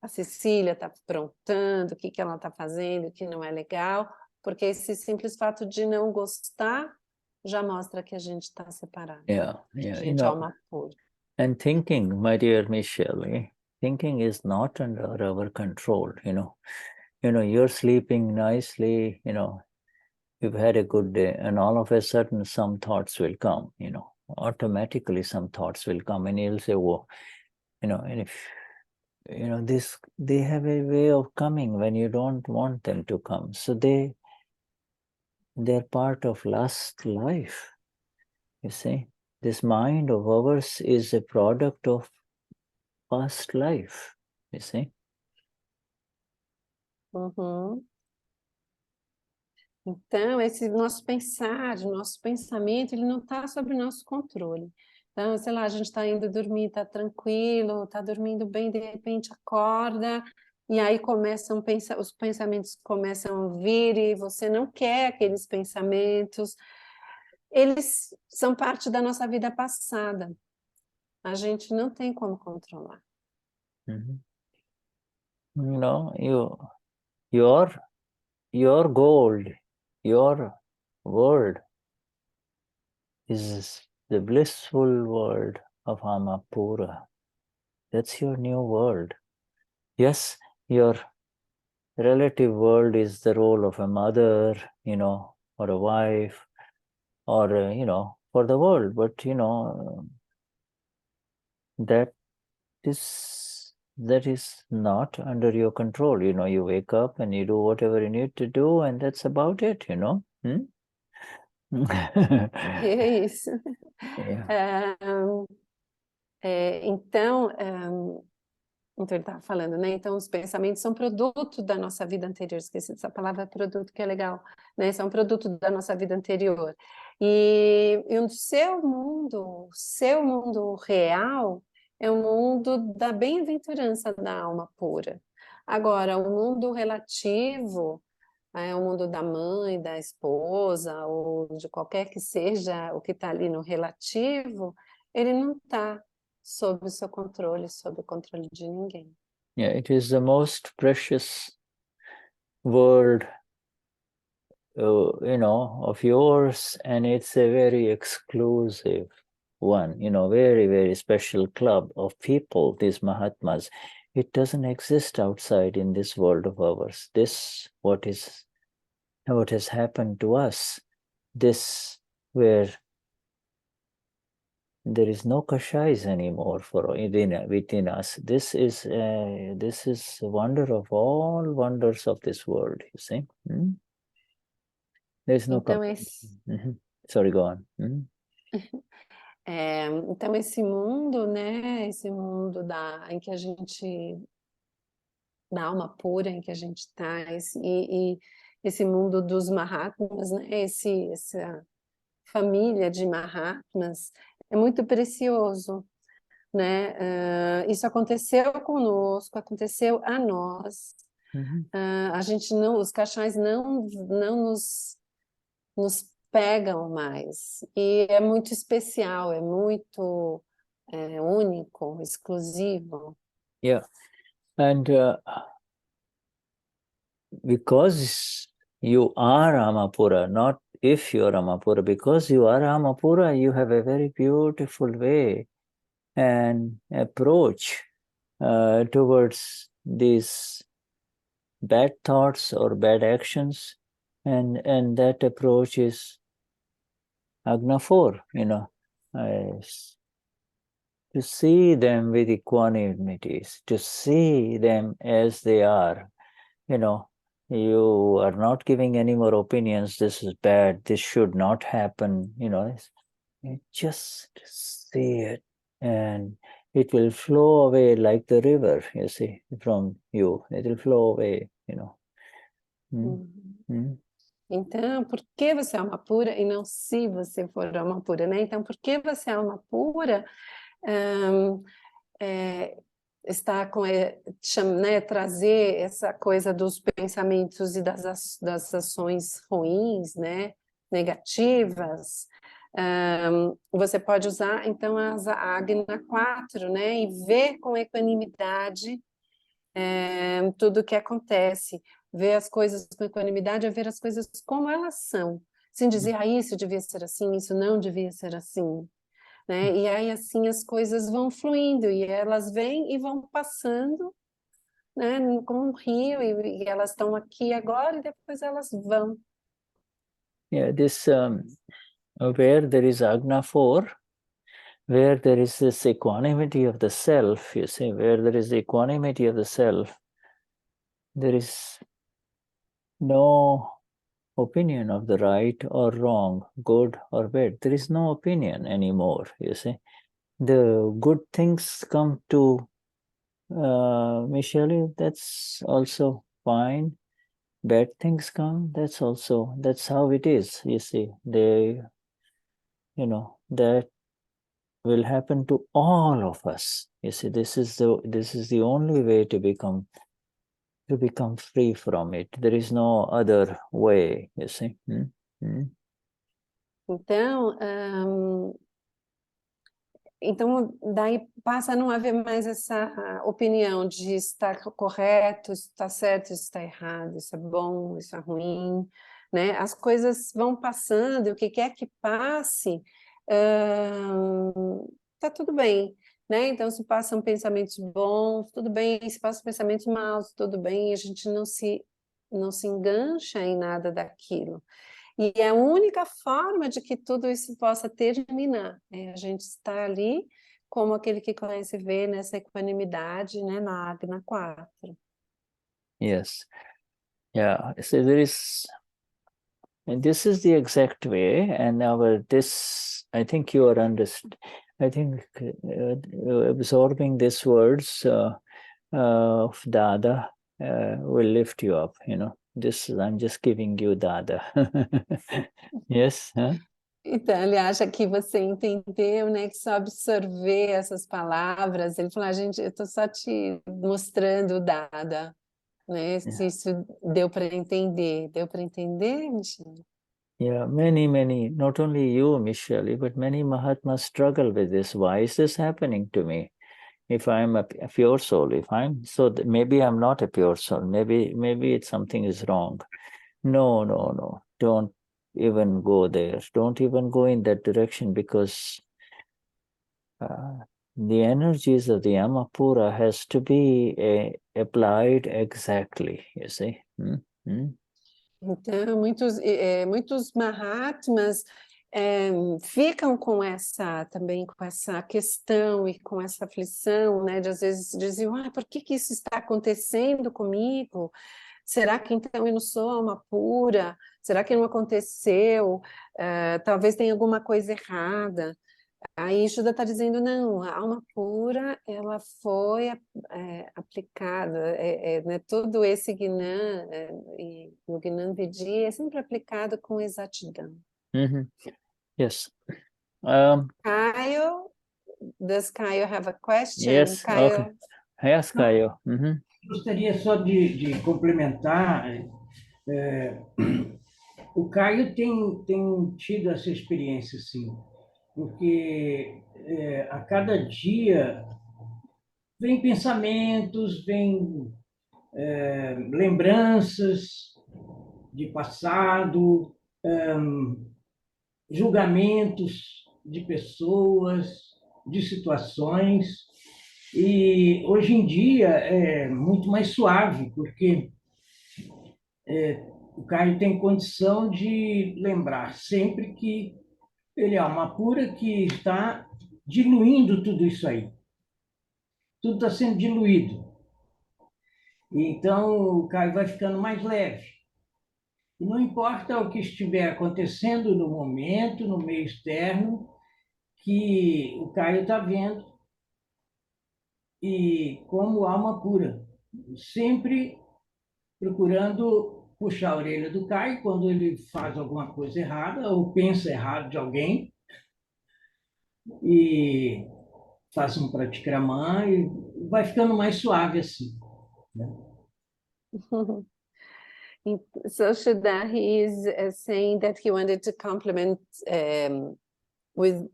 a Cecília está aprontando, o que ela está fazendo, o que não é legal, porque esse simples fato de não gostar já mostra que a gente está separado. Yeah, a gente é alma pura. And thinking, my dear Michelle, thinking is not under our control. You're sleeping nicely. You've had a good day, and all of a sudden some thoughts will come. Automatically some thoughts will come, and you'll say, "Whoa," and if they have a way of coming when you don't want them to come. So they're part of last life. You see, this mind of ours is a product of past life. You see. Então, esse nosso pensamento, ele não está sob o nosso controle. Então, sei lá, a gente está indo dormir, está tranquilo, está dormindo bem, de repente acorda, e aí os pensamentos começam a vir, e você não quer aqueles pensamentos. Eles são parte da nossa vida passada. A gente não tem como controlar. Your gold, your world is the blissful world of Amapura. That's your new world. Yes, your relative world is the role of a mother, or a wife, or, for the world. But, that is not under your control. You wake up and you do whatever you need to do, and that's about it, E é isso. Yeah. Então, ele estava falando, né? Então, os pensamentos são produto da nossa vida anterior. Esqueci dessa palavra produto, que é legal, né? São produto da nossa vida anterior. E o seu mundo real é o mundo da bem-aventurança da alma pura. Agora, o mundo relativo é o mundo da mãe, da esposa, ou de qualquer que seja o que está ali no relativo, ele não está sob o seu controle, sob o controle de ninguém. Yeah, it is the most precious word, of yours, and it's a very exclusive one, very, very special club of people, these Mahatmas. It doesn't exist outside in this world of ours. What has happened to us, this where there is no kashais anymore within us. This is a wonder of all wonders of this world, you see. There's no Então, Sorry, go on. Então esse mundo, né? Esse mundo em que a gente, da alma pura em que a gente está, e esse mundo dos Mahatmas, né? Essa família de Mahatmas é muito precioso, né? Isso aconteceu conosco, aconteceu a nós. A gente não, os caixões não nos pegam mais. E é muito especial, é muito único, exclusivo. Yeah, and because you are Amapura, not if you are Amapura, because you are Amapura, you have a very beautiful way and approach towards these bad thoughts or bad actions, and that approach is Agna 4, to see them with equanimities, to see them as they are. You are not giving any more opinions, this is bad, this should not happen, you just see it, and it will flow away like the river, you see, from you. It will flow away, Então, por que você é alma pura e não se você for alma pura, né? Então, por que você é alma pura está com, né, trazer essa coisa dos pensamentos e das ações ruins, né? Negativas. Você pode usar, então, a Agna 4, né? E ver com equanimidade tudo o que acontece. Ver as coisas com equanimidade é ver as coisas como elas são. Sem dizer, isso devia ser assim, isso não devia ser assim. Né? E aí, assim, as coisas vão fluindo, e elas vêm e vão passando, né? Como um rio, e elas estão aqui agora, e depois elas vão. Yeah, this, where there is Agna 4, where there is this equanimity of the self, you see, where there is the equanimity of the self, there is no opinion of the right or wrong, good or bad. There is no opinion anymore, you see. The good things come to Michelle, that's also fine. Bad things come, that's how it is, you see. That will happen to all of us. You see, this is the only way to become free from it. There is no other way, you see. Então, daí passa a não haver mais essa opinião de estar correto, isso está certo, isso está errado, isso é bom, isso é ruim, né? As coisas vão passando, e o que quer que passe, tá tudo bem, né? Então, se passam pensamentos bons, tudo bem, se passam pensamentos maus, tudo bem, a gente não se engancha em nada daquilo. E a única forma de que tudo isso possa terminar é a gente estar ali como aquele que conhece e vê nessa equanimidade, né, na Agna 4. Yes. Yeah. So there is And this is the exact way, and I think you are absorbing these words of Dada will lift you up, I'm just giving you Dada. Yes? Huh? Então, ele acha que você entendeu, né, que só absorver essas palavras, ele falou, gente, eu estou só te mostrando o Dada, né, se isso deu para entender, Michele? Yeah, many, not only you, Michelle, but many Mahatmas struggle with this. Why is this happening to me? If I'm a pure soul, maybe I'm not a pure soul. Maybe something is wrong. No. Don't even go there. Don't even go in that direction, because the energies of the Amapura has to be applied exactly, you see. Então, muitos Mahatmas ficam também com essa questão e com essa aflição, né, de às vezes dizer, por que isso está acontecendo comigo? Será que então eu não sou alma pura? Será que não aconteceu? Talvez tenha alguma coisa errada. Aí Shuddha está dizendo, não, a alma pura, ela foi aplicada, né, todo esse Gnan, e o Gnan Vidi é sempre aplicado com exatidão. Yes. Caio, does Caio have a question? Yes, Caio? okay. Yes, Caio. Gostaria só de complementar. O Caio tem tido essa experiência, sim, porque a cada dia vem pensamentos, vem lembranças de passado, julgamentos de pessoas, de situações, e hoje em dia é muito mais suave, porque o Caio tem condição de lembrar sempre que ele é uma pura que está diluindo tudo isso aí. Tudo está sendo diluído. Então, o Caio vai ficando mais leve. E não importa o que estiver acontecendo no momento, no meio externo, que o Caio está vendo, e como alma pura, sempre procurando puxar a orelha do Caio quando ele faz alguma coisa errada ou pensa errado de alguém, e faça um praticramã e vai ficando mais suave assim, né? So Shuddha, he is saying that he wanted to compliment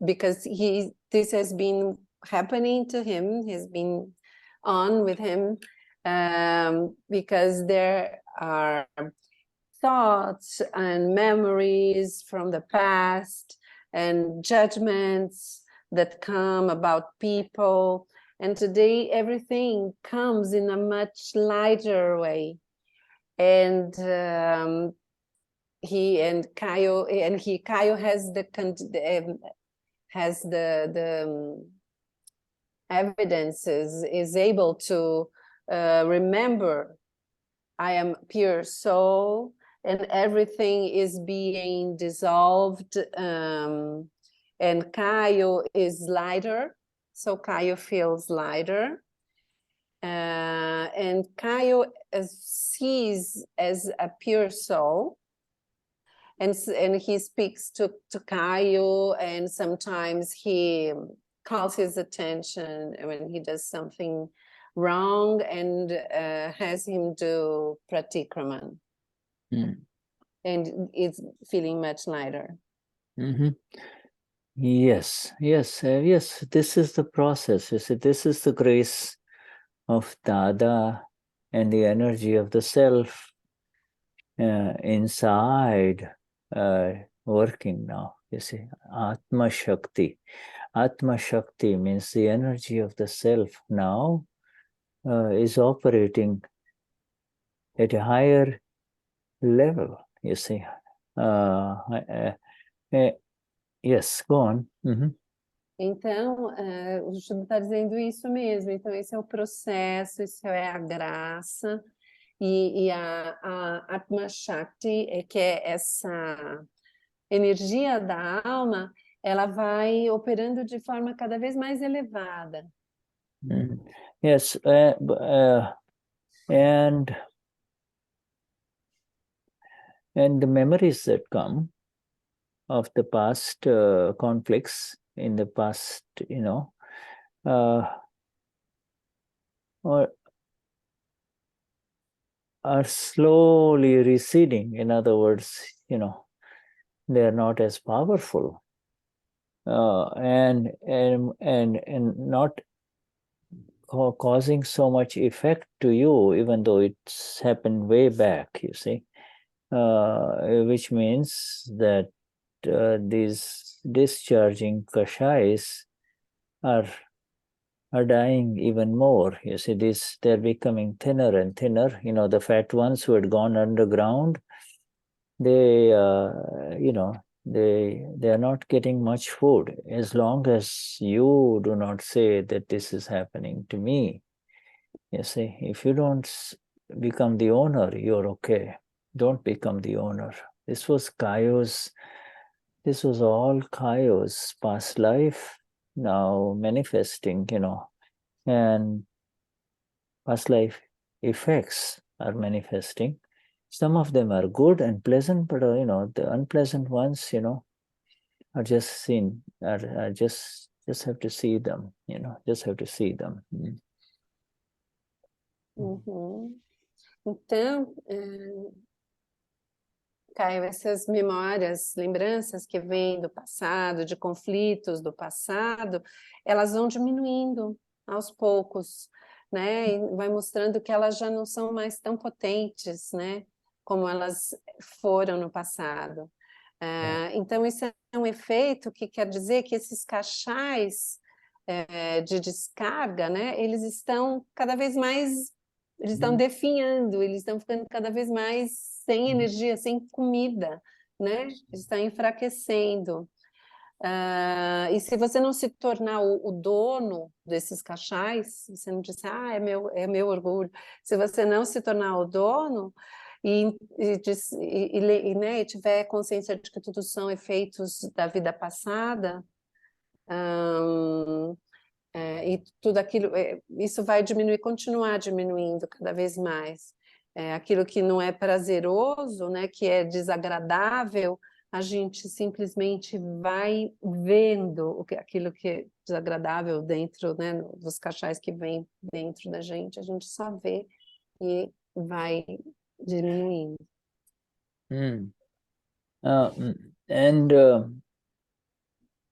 because this has been happening to him, has been on with him, because there are thoughts and memories from the past and judgments that come about people. And today everything comes in a much lighter way. And Caio has the evidences, is able to remember, I am pure soul, and everything is being dissolved, and Caio is lighter, so Caio feels lighter. And Caio sees as a pure soul, and he speaks to Caio, and sometimes he calls his attention when he does something wrong, and has him do pratikraman. And it's feeling much lighter. Yes. This is the process. You see, this is the grace of Dada and the energy of the self inside working now. You see, Atma Shakti. Atma Shakti means the energy of the self now is operating at a higher level, you see. Yes, go on. Então, o Shuddha está dizendo isso mesmo. Então, esse é o processo, isso é a graça. E a Atma Shakti, que é essa energia da alma, ela vai operando de forma cada vez mais elevada. Yes, and the memories that come of the past conflicts in the past, are slowly receding. In other words, they are not as powerful, and not causing so much effect to you, even though it's happened way back, you see, which means that these discharging kashais are dying even more. You see, they're becoming thinner and thinner. The fat ones who had gone underground, they they are not getting much food. As long as you do not say that this is happening to me, you see, if you don't become the owner, you're okay. Don't become the owner. This was all Kayo's past life now manifesting, and past life effects are manifesting. Some of them are good and pleasant, but the unpleasant ones, are just seen. Are just have to see them. Just have to see them. Uhum. Então, Caio, essas memórias, lembranças que vêm do passado, de conflitos do passado, elas vão diminuindo aos poucos, né? E vai mostrando que elas já não são mais tão potentes, né? Como elas foram no passado. Então, isso é um efeito que quer dizer que esses cachais de descarga, né? Eles estão cada vez mais, eles estão definhando, eles estão ficando cada vez mais sem energia, sem comida, né? Está enfraquecendo. E se você não se tornar o dono desses cachais, você não disser, é meu orgulho. Se você não se tornar o dono né, e tiver consciência de que tudo são efeitos da vida passada, e tudo aquilo, isso vai diminuir, continuar diminuindo cada vez mais. Aquilo que não é prazeroso, né, que é desagradável, a gente simplesmente vai vendo aquilo que é desagradável dentro, né, dos cachais que vem dentro da gente, a gente só vê e vai diminuindo.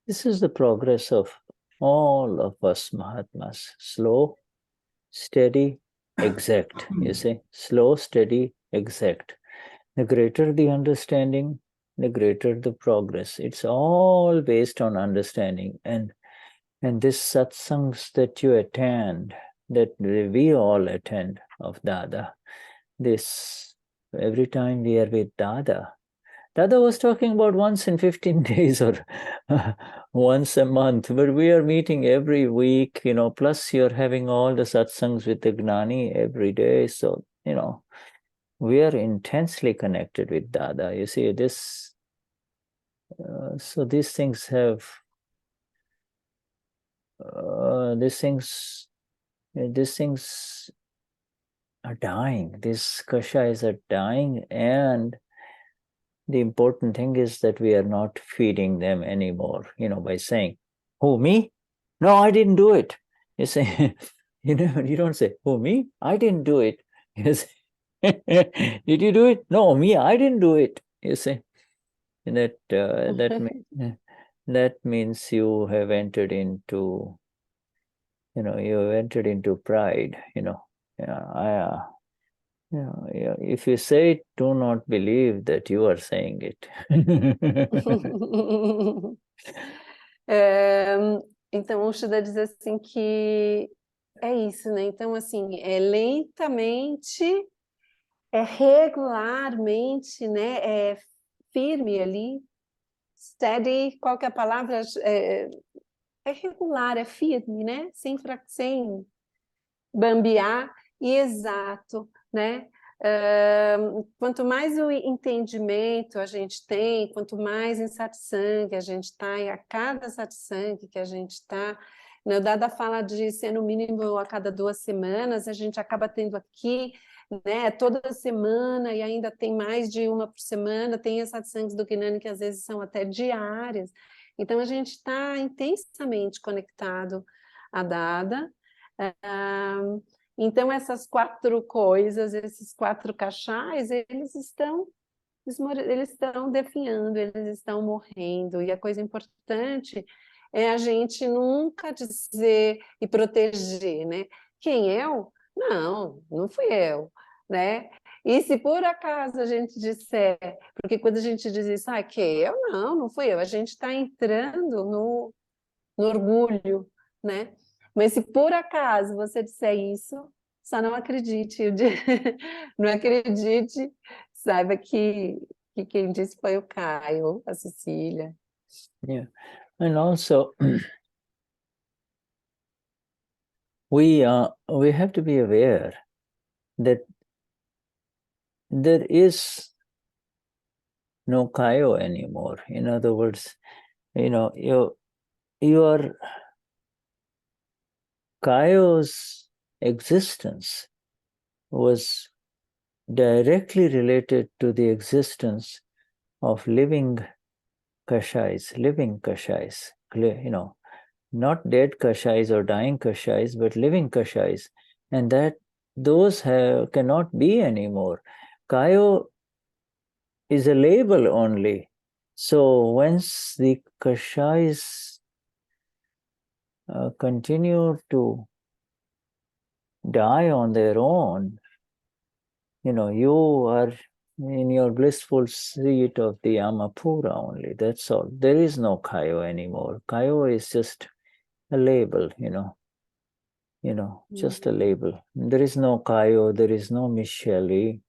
This is the progress of all of us Mahatmas. Slow, steady, exact. You see, slow, steady, exact. The greater the understanding, the greater the progress. It's all based on understanding. And this satsangs that you attend, that we all attend of Dada, this, every time we are with Dada was talking about once in 15 days or once a month, but we are meeting every week, plus you're having all the satsangs with the Gnani every day. So, we are intensely connected with Dada. You see, this, so these things have, these things are dying. These kashais are dying, and the important thing is that we are not feeding them anymore, by saying, "Who, me? No, I didn't do it." You say, you don't say, "Who, me? I didn't do it." You say, "Did you do it?" "No, me, I didn't do it." You say, that that means you have entered into, pride. If you say it, do not believe that you are saying it. Então, o Shuddha diz assim que é isso, né? Então, assim, lentamente, regularmente, né? Firme ali, steady, qual que é a palavra? É regular, é firme, né? Sem bambear, e exato, né? Quanto mais o entendimento a gente tem, quanto mais em satsang a gente está, e a cada satsang que a gente está, né, o Dada fala de ser no mínimo a cada 2 semanas, a gente acaba tendo aqui, né, toda semana, e ainda tem mais de uma por semana, tem as satsangs do Gnani que às vezes são até diárias. Então a gente está intensamente conectado a Dada. Então, essas 4 coisas, esses 4 cachais, eles estão definhando, eles estão morrendo. E a coisa importante é a gente nunca dizer e proteger, né? Quem eu? Não, não fui eu, né? E se por acaso a gente disser, porque quando a gente diz isso, que eu? Não, não fui eu, a gente está entrando no orgulho, né? Mas se por acaso você disser isso, só não acredite, não acredite, saiba que quem disse foi o Caio, a Cecília. Yeah, and also we have to be aware that there is no kayo anymore. In other words, your kayo's existence was directly related to the existence of living kashais, not dead kashais or dying kashais, but living kashais, and that those cannot be anymore. Kayo is a label only. So once the kashais continue to die on their own, you are in your blissful seat of the Amapura only. That's all. There is no Kayo anymore. Kayo is just a label, just a label. There is no Kayo, there is no Michelle.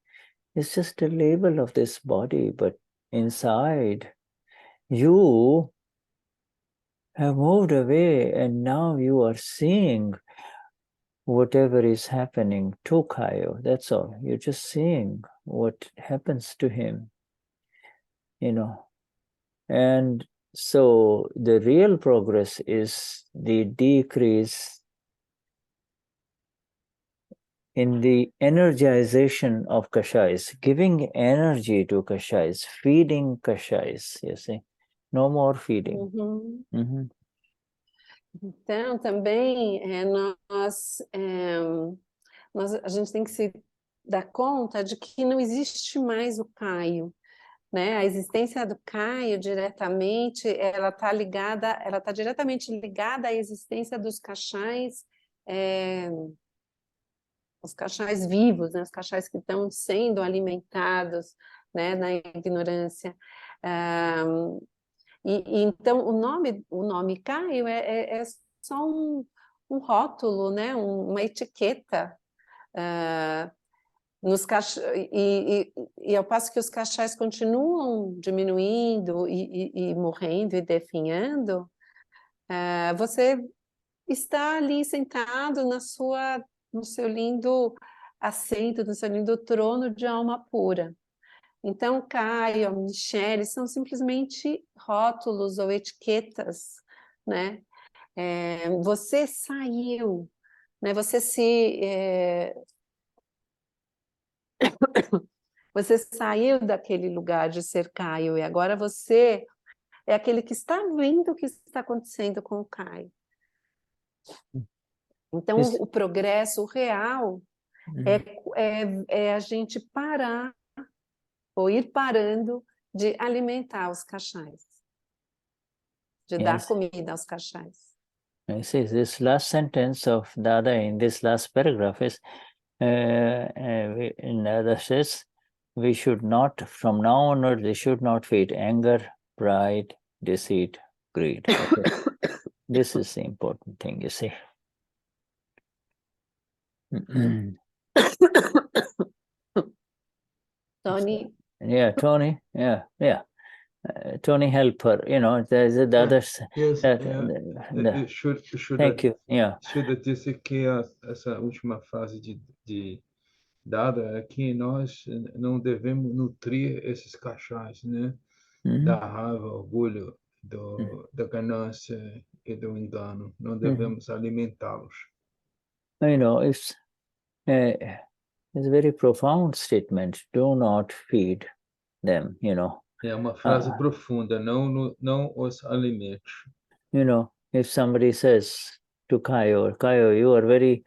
It's just a label of this body, but inside, you have moved away and now you are seeing whatever is happening to Kayo. That's all. You're just seeing what happens to him, And so the real progress is the decrease in the energization of kashais, giving energy to kashais, feeding kashais, you see. No more feeding. Uhum. Mm-hmm. Então, também, a gente tem que se dar conta de que não existe mais o Caio, né? A existência do Caio diretamente, ela está diretamente ligada à existência dos cachais, os cachais vivos, né? Os cachais que estão sendo alimentados, né? Na ignorância. Então o nome Caio é só um rótulo, né? Uma etiqueta. E ao passo que os cachais continuam diminuindo e morrendo e definhando, você está ali sentado no seu lindo assento, no seu lindo trono de alma pura. Então, Caio, Michele, são simplesmente rótulos ou etiquetas, né? Você saiu, né? Você saiu daquele lugar de ser Caio e agora você é aquele que está vendo o que está acontecendo com o Caio. Então, o progresso real é a gente parar ou ir parando de alimentar os cachais, de dar comida aos cachais. This last sentence of Dada in this last paragraph is, Dada says, we should not, from now onward, we should not feed anger, pride, deceit, greed. Okay. This is the important thing, you see. Tony. Yeah, Tony. Yeah. Tony, help her. There's the others. Yes, Thank you. Yeah. Shuddha disse que essa última fase de dada é que nós não devemos nutrir esses cachás, né? Mhm. Da raiva, orgulho, da ganância e do engano. Não devemos alimentá-los. You know, it's a very profound statement. Do not feed them, you know. É uma frase profunda, não os alimente. You know, if somebody says to Kayo, you are very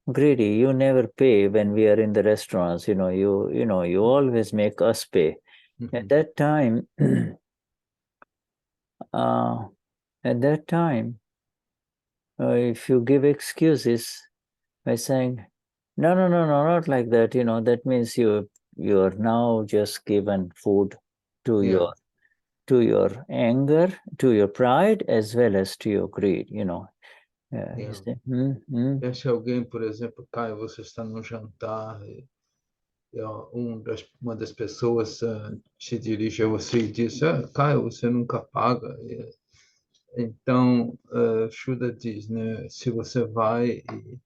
greedy, you never pay when we are in the restaurants, you always make us pay. At that time, if you give excuses by saying, no, not like that, that means you are now just given food to Yeah. your anger, to your pride, as well as to your greed, you Yeah. say, Se alguém, por exemplo, Caio, você está no jantar e uma das pessoas se dirige a você e diz, Caio, você nunca paga. Então, Shuddha diz, né, se você vai e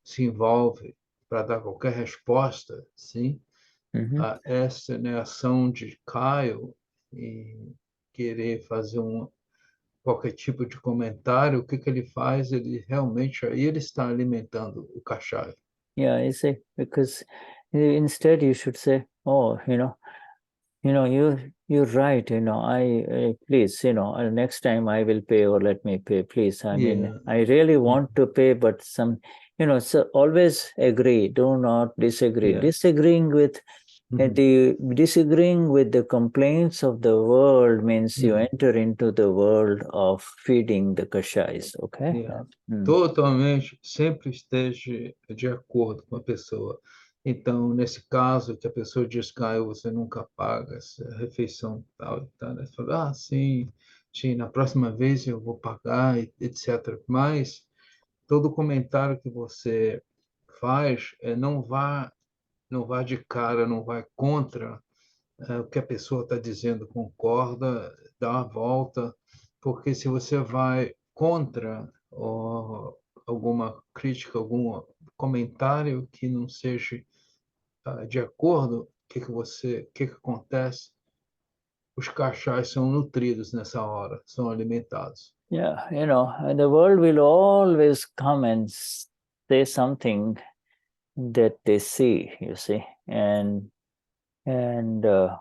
se envolve para dar qualquer resposta, sim, a essa ação de Caio e querer fazer qualquer tipo de comentário, o que ele faz? Ele realmente aí ele está alimentando o cachaio. Yeah, I say, because instead you should say, oh, you're right, I please, next time I will pay, or let me pay, please. I mean, I really want to pay, but so always agree, do not disagree. Yeah. Disagreeing with the complaints of the world means you enter into the world of feeding the kashais, okay? Yeah. Totalmente, sempre esteja de acordo com a pessoa. Então, nesse caso, que a pessoa diz, Caio, você nunca paga essa refeição tal e tal, né? Você fala, sim, na próxima vez eu vou pagar, etc. Mas todo comentário que você faz, não vá de cara, não vai contra o que a pessoa está dizendo, concorda, dá a volta, porque se você vai contra alguma crítica, algum comentário que não seja de acordo, o que acontece? Os cachás são nutridos nessa hora, são alimentados. Yeah, and the world will always come and say something that they see, you see, and the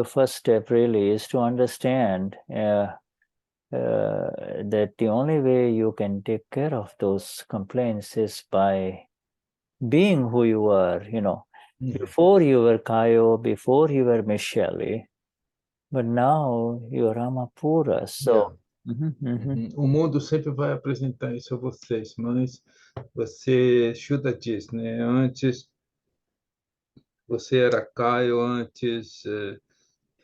first step really is to understand that the only way you can take care of those complaints is by being who you are, Before you were Kayo, before you were Michelle, but now you are Ramapura. So, O mundo sempre vai apresentar isso a vocês, mas você, Shuddha diz, né? Antes você era Caio, antes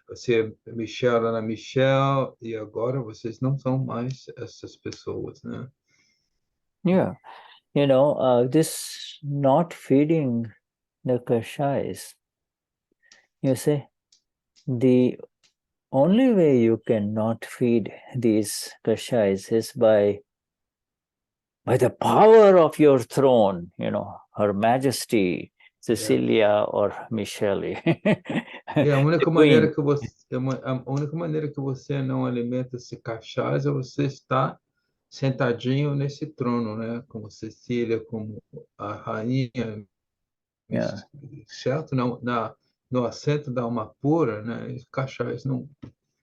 você Michelle era Michelle, e agora vocês não são mais essas pessoas, né? yeah, this not feeding the kashais, you see, the only way you cannot feed these kashais is by the power of your throne, Her Majesty, Cecilia or Michelle. E a única maneira que você não alimenta esse cachás é você estar sentadinho nesse trono, né? Como Cecília, como a rainha, certo? No assento da alma pura, né? Os cachás não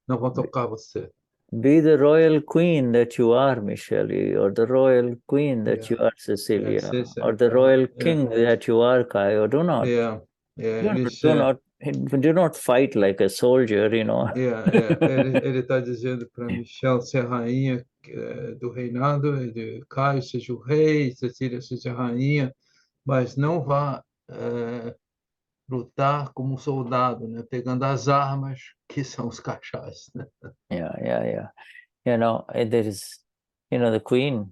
vão tocar você. Be the royal queen that you are, Michelle, or the royal queen that you are, Cecilia, or the royal king that you are, Kayo. Do not fight like a soldier, Ele está dizendo para Michelle ser rainha do reinado, de Caio seja o rei, Cecília seja a rainha, mas não vá lutar como um soldado, né? Pegando as armas que são os cachás, né? Yeah. There is, the queen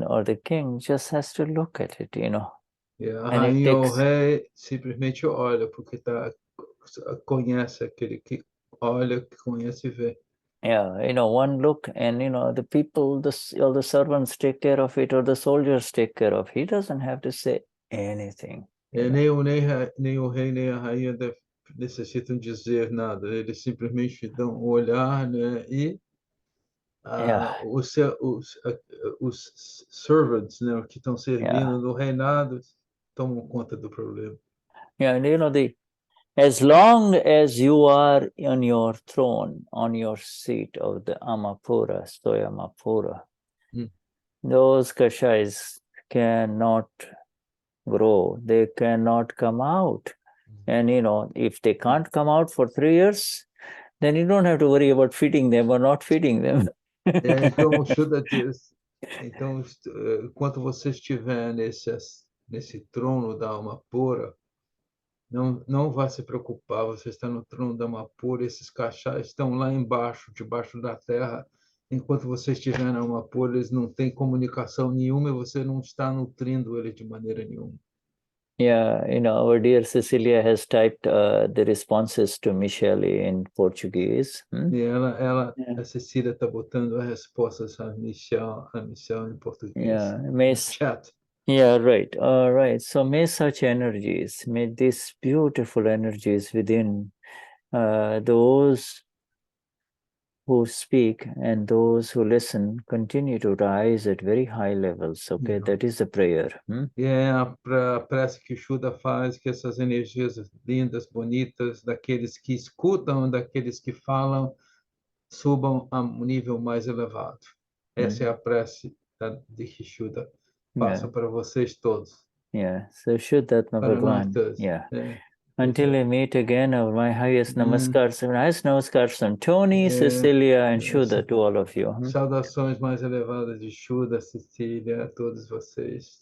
or the king just has to look at it, A rainha ou o rei simplesmente olha, porque conhece aquele que olha, que conhece e vê. Yeah, one look and, the people, all the servants take care of it or the soldiers take care of. He doesn't have to say anything. Nem o rei, nem a rainha necessitam dizer nada. Eles simplesmente dão um olhar, né? E os servants, né, que estão servindo no reinado tomam conta do problema. Yeah, and as long as you are on your throne, on your seat of the Amapura, Stoyamapura, those kashais cannot grow. They cannot come out. And, if they can't come out for 3 years, then you don't have to worry about feeding them or not feeding them. Então, o Shuddha diz, então, enquanto você estiver nesse trono da Amapura, não vá se preocupar, você está no trono da Amapura, esses cachás estão lá embaixo, debaixo da terra. Enquanto você estiver na Amapura, eles não têm comunicação nenhuma e você não está nutrindo ele de maneira nenhuma. Yeah, our dear Cecilia has typed the responses to Michelle in Portuguese. E a Cecília está botando as respostas a Michelle em português. Yeah, No chat. Yeah, right. All right. So may such energies, may these beautiful energies within those who speak and those who listen continue to rise at very high levels. Okay, that is the prayer. E é a prece que o Shuddha faz, que essas energias lindas, bonitas, daqueles que escutam, daqueles que falam, subam a um nível mais elevado. Essa é a prece de que Shuddha passa para vocês todos. Yeah, so Shuddhatma Para nós Bhagwan. todos. Yeah. Until we meet again, my highest namaskars from Tony, Cecilia, and Shuddha to all of you. Saudações mais elevadas de Shuddha, Cecilia, a todos vocês,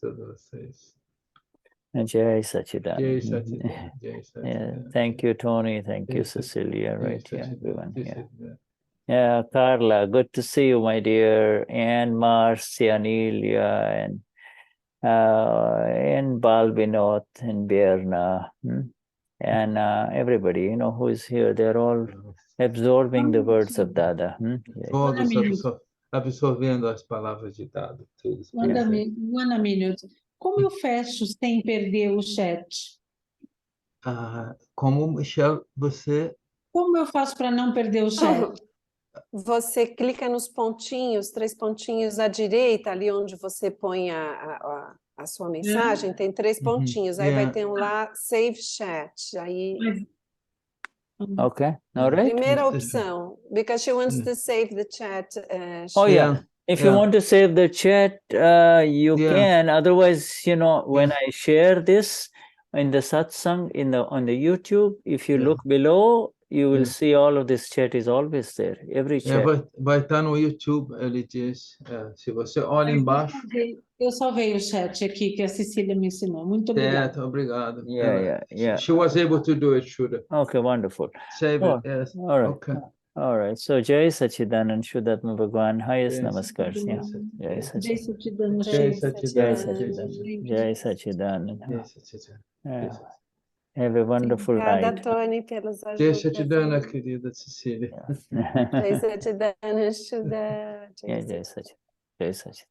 And Jai Sachidan. Jai Sachidan. Jai Sachidan. Yeah, thank you, Tony. Thank you, Cecilia. Right here, everyone. Yeah. Yeah, Carla, good to see you, my dear. And Marcia, Anelia, and Balbinot, and Berna. And everybody, who is here, they're all absorbing the words of Dada. Todos absorvendo as palavras de Dada. One minute. Como eu fecho sem perder o chat? Como, Michelle, você... Como eu faço para não perder o chat? Você clica nos pontinhos, 3 pontinhos à direita, ali onde você põe a sua mensagem, tem 3 pontinhos, aí vai ter lá Save Chat, aí... Okay, all right. Primeira opção, because she wants to save the chat. If you want to save the chat, you can. Otherwise, when I share this in the satsang on the YouTube, if you look below, you will see all of this chat is always there. Every chat. Vai estar no YouTube, ele diz. Se você olha embaixo. Eu salvei o chat aqui que a Cecília me ensinou. Muito obrigada. Obrigado. Yeah. She was able to do it, Shuddha. Okay, wonderful. Save it, yes. All right. Okay. All right. So Jai Sachidanand Shuddhatma Bhagwan, highest namaskars. Yeah. Jai Sachidanand. Jai Sachidanand. Have a wonderful night. Obrigada, Tony, pelos ajudas. Jai Sachidanand, querida Cecília. Jai Sachidanand, Shuddha. Jai Sachidanand.